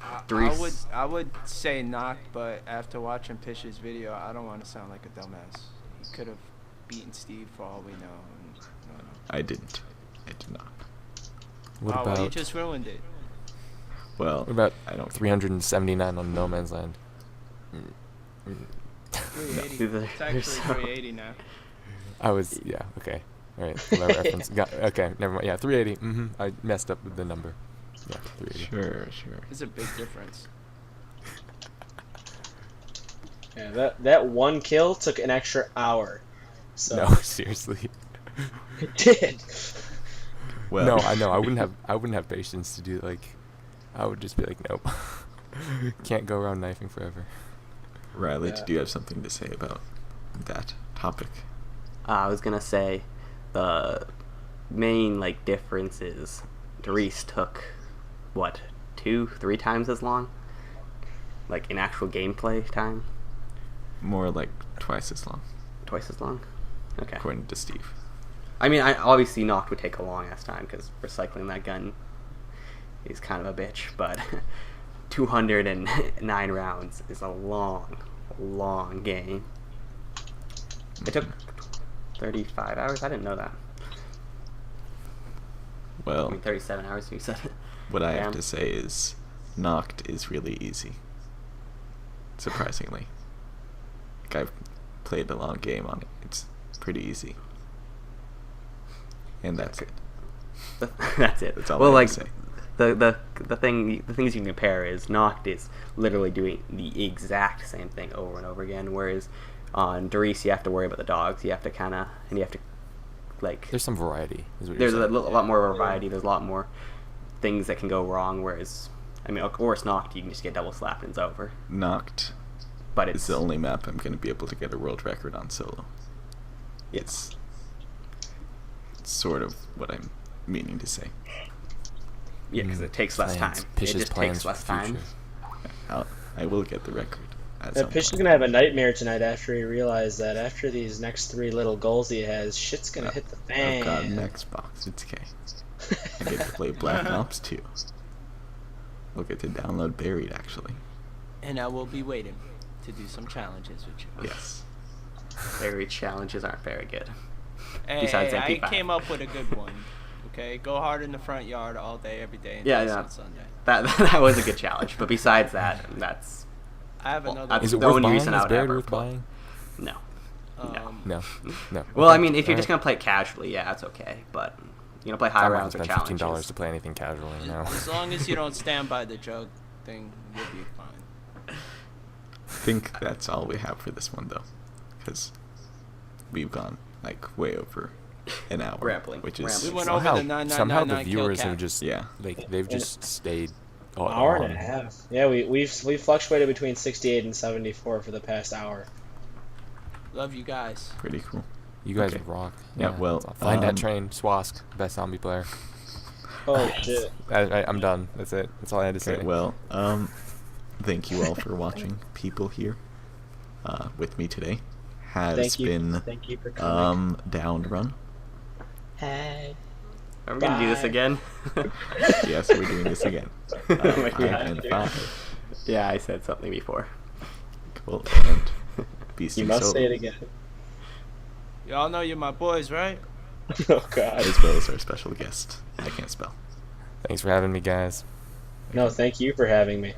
I would say knock, but after watching Pish's video, I don't want to sound like a dumbass. He could have beaten Steve for all we know. And, I don't know. I didn't. I did not. What Oh, well, you about just ruined it. Well, what about I don't 379 on No Man's Land? 380. These are- It's they're actually so- 380 now. I was okay. All right, my reference. Okay, never mind. Yeah, 380. I messed up with the number. Yeah, 380. Sure. There's a big difference. Yeah, that one kill took an extra hour. So No, seriously. it did. Well, No, I know. I wouldn't have patience to do I would just be like, nope. Can't go around knifing forever. Riley, Yeah. did you have something to say about that topic? I was gonna say the main difference is Dries took, what, 2-3 times as long? Like, in actual gameplay time? More like twice as long, Twice as long? Okay. according to Steve. I mean, obviously Noct would take a long ass time, because recycling that gun is kind of a bitch, but 209 rounds is a long game. It took 35 hours? I didn't know that. I Well, mean, 37 hours, you said. what I Damn. have to say is, Noct is really easy. Surprisingly. Like, I've played a long game on it. It's pretty easy. And that's it. That's it. That's all Well, I like, have to say. the things you can compare is Noct is literally doing the exact same thing over and over again, whereas on Dries you have to worry about the dogs. You have to like, There's some variety. Is what there's you're a saying. lot more variety. There's a lot more things that can go wrong. Whereas, I mean, of course, Noct you can just get double slapped and it's over. Noct But is it's the only map I'm going to be able to get a world record on solo. It's sort of what I'm meaning to say. yeah, because it takes less time. Plans, It Pish's just plans takes for less the time. future. I will get the record. At Yeah, some Pish is point. gonna have a nightmare tonight after he realized that after these next 3 little goals he has, shit's gonna hit the fan. I've got an Xbox. It's okay. I get to play Black Ops 2. We'll get to download Buried, actually. And I will be waiting to do some challenges with you. Yes. Very challenges aren't very good. Hey, Besides I MP5. came up with a good one. Okay, go hard in the front yard all day, every day. And Yeah, dance yeah. on Sunday. That was a good challenge. But besides that, that's I have Well, another. that's Is it the worth only buying? reason I Is would Buried ever worth play. buying? no. No. No. Well, Okay. I mean, if you're Alright. just gonna play it casually, yeah, that's okay. But play high I'm not rounds or gonna spend challenges. $15 to play anything casually. No. As long as you don't stand by the jug thing, you'll be fine. I think that's all we have for this one, though. Because we've gone, like, way over an hour. Rambling. Which is... We went somehow, over the 9999 somehow the kill viewers cap. have just Yeah. like they've just stayed on. Hour and a half. Yeah, we've fluctuated between 68 and 74 for the past hour. Love you guys. Pretty cool. You guys Okay. rock. Yeah, well, find that train, Swask, best zombie player. Oh shit. I'm done. That's it. That's all I had to say. Okay, well, thank you all for watching. People here with me today has Thank you. been Thank you for coming. Downed Run. Hey. Are we gonna do this Bye. again? Yes, we're doing this again. Oh my I God. and 5. Yeah, I said something before. Cool. And Beastie You must Solo, say it again. Y'all know you're my boys, right? Oh god. as well as our special guest. I can't spell. Thanks for having me, guys. No, thank you for having me.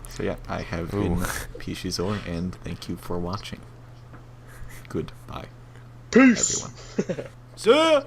So yeah, I have Ooh. been Pishizor, and thank you for watching. Goodbye, Peace. everyone. See ya!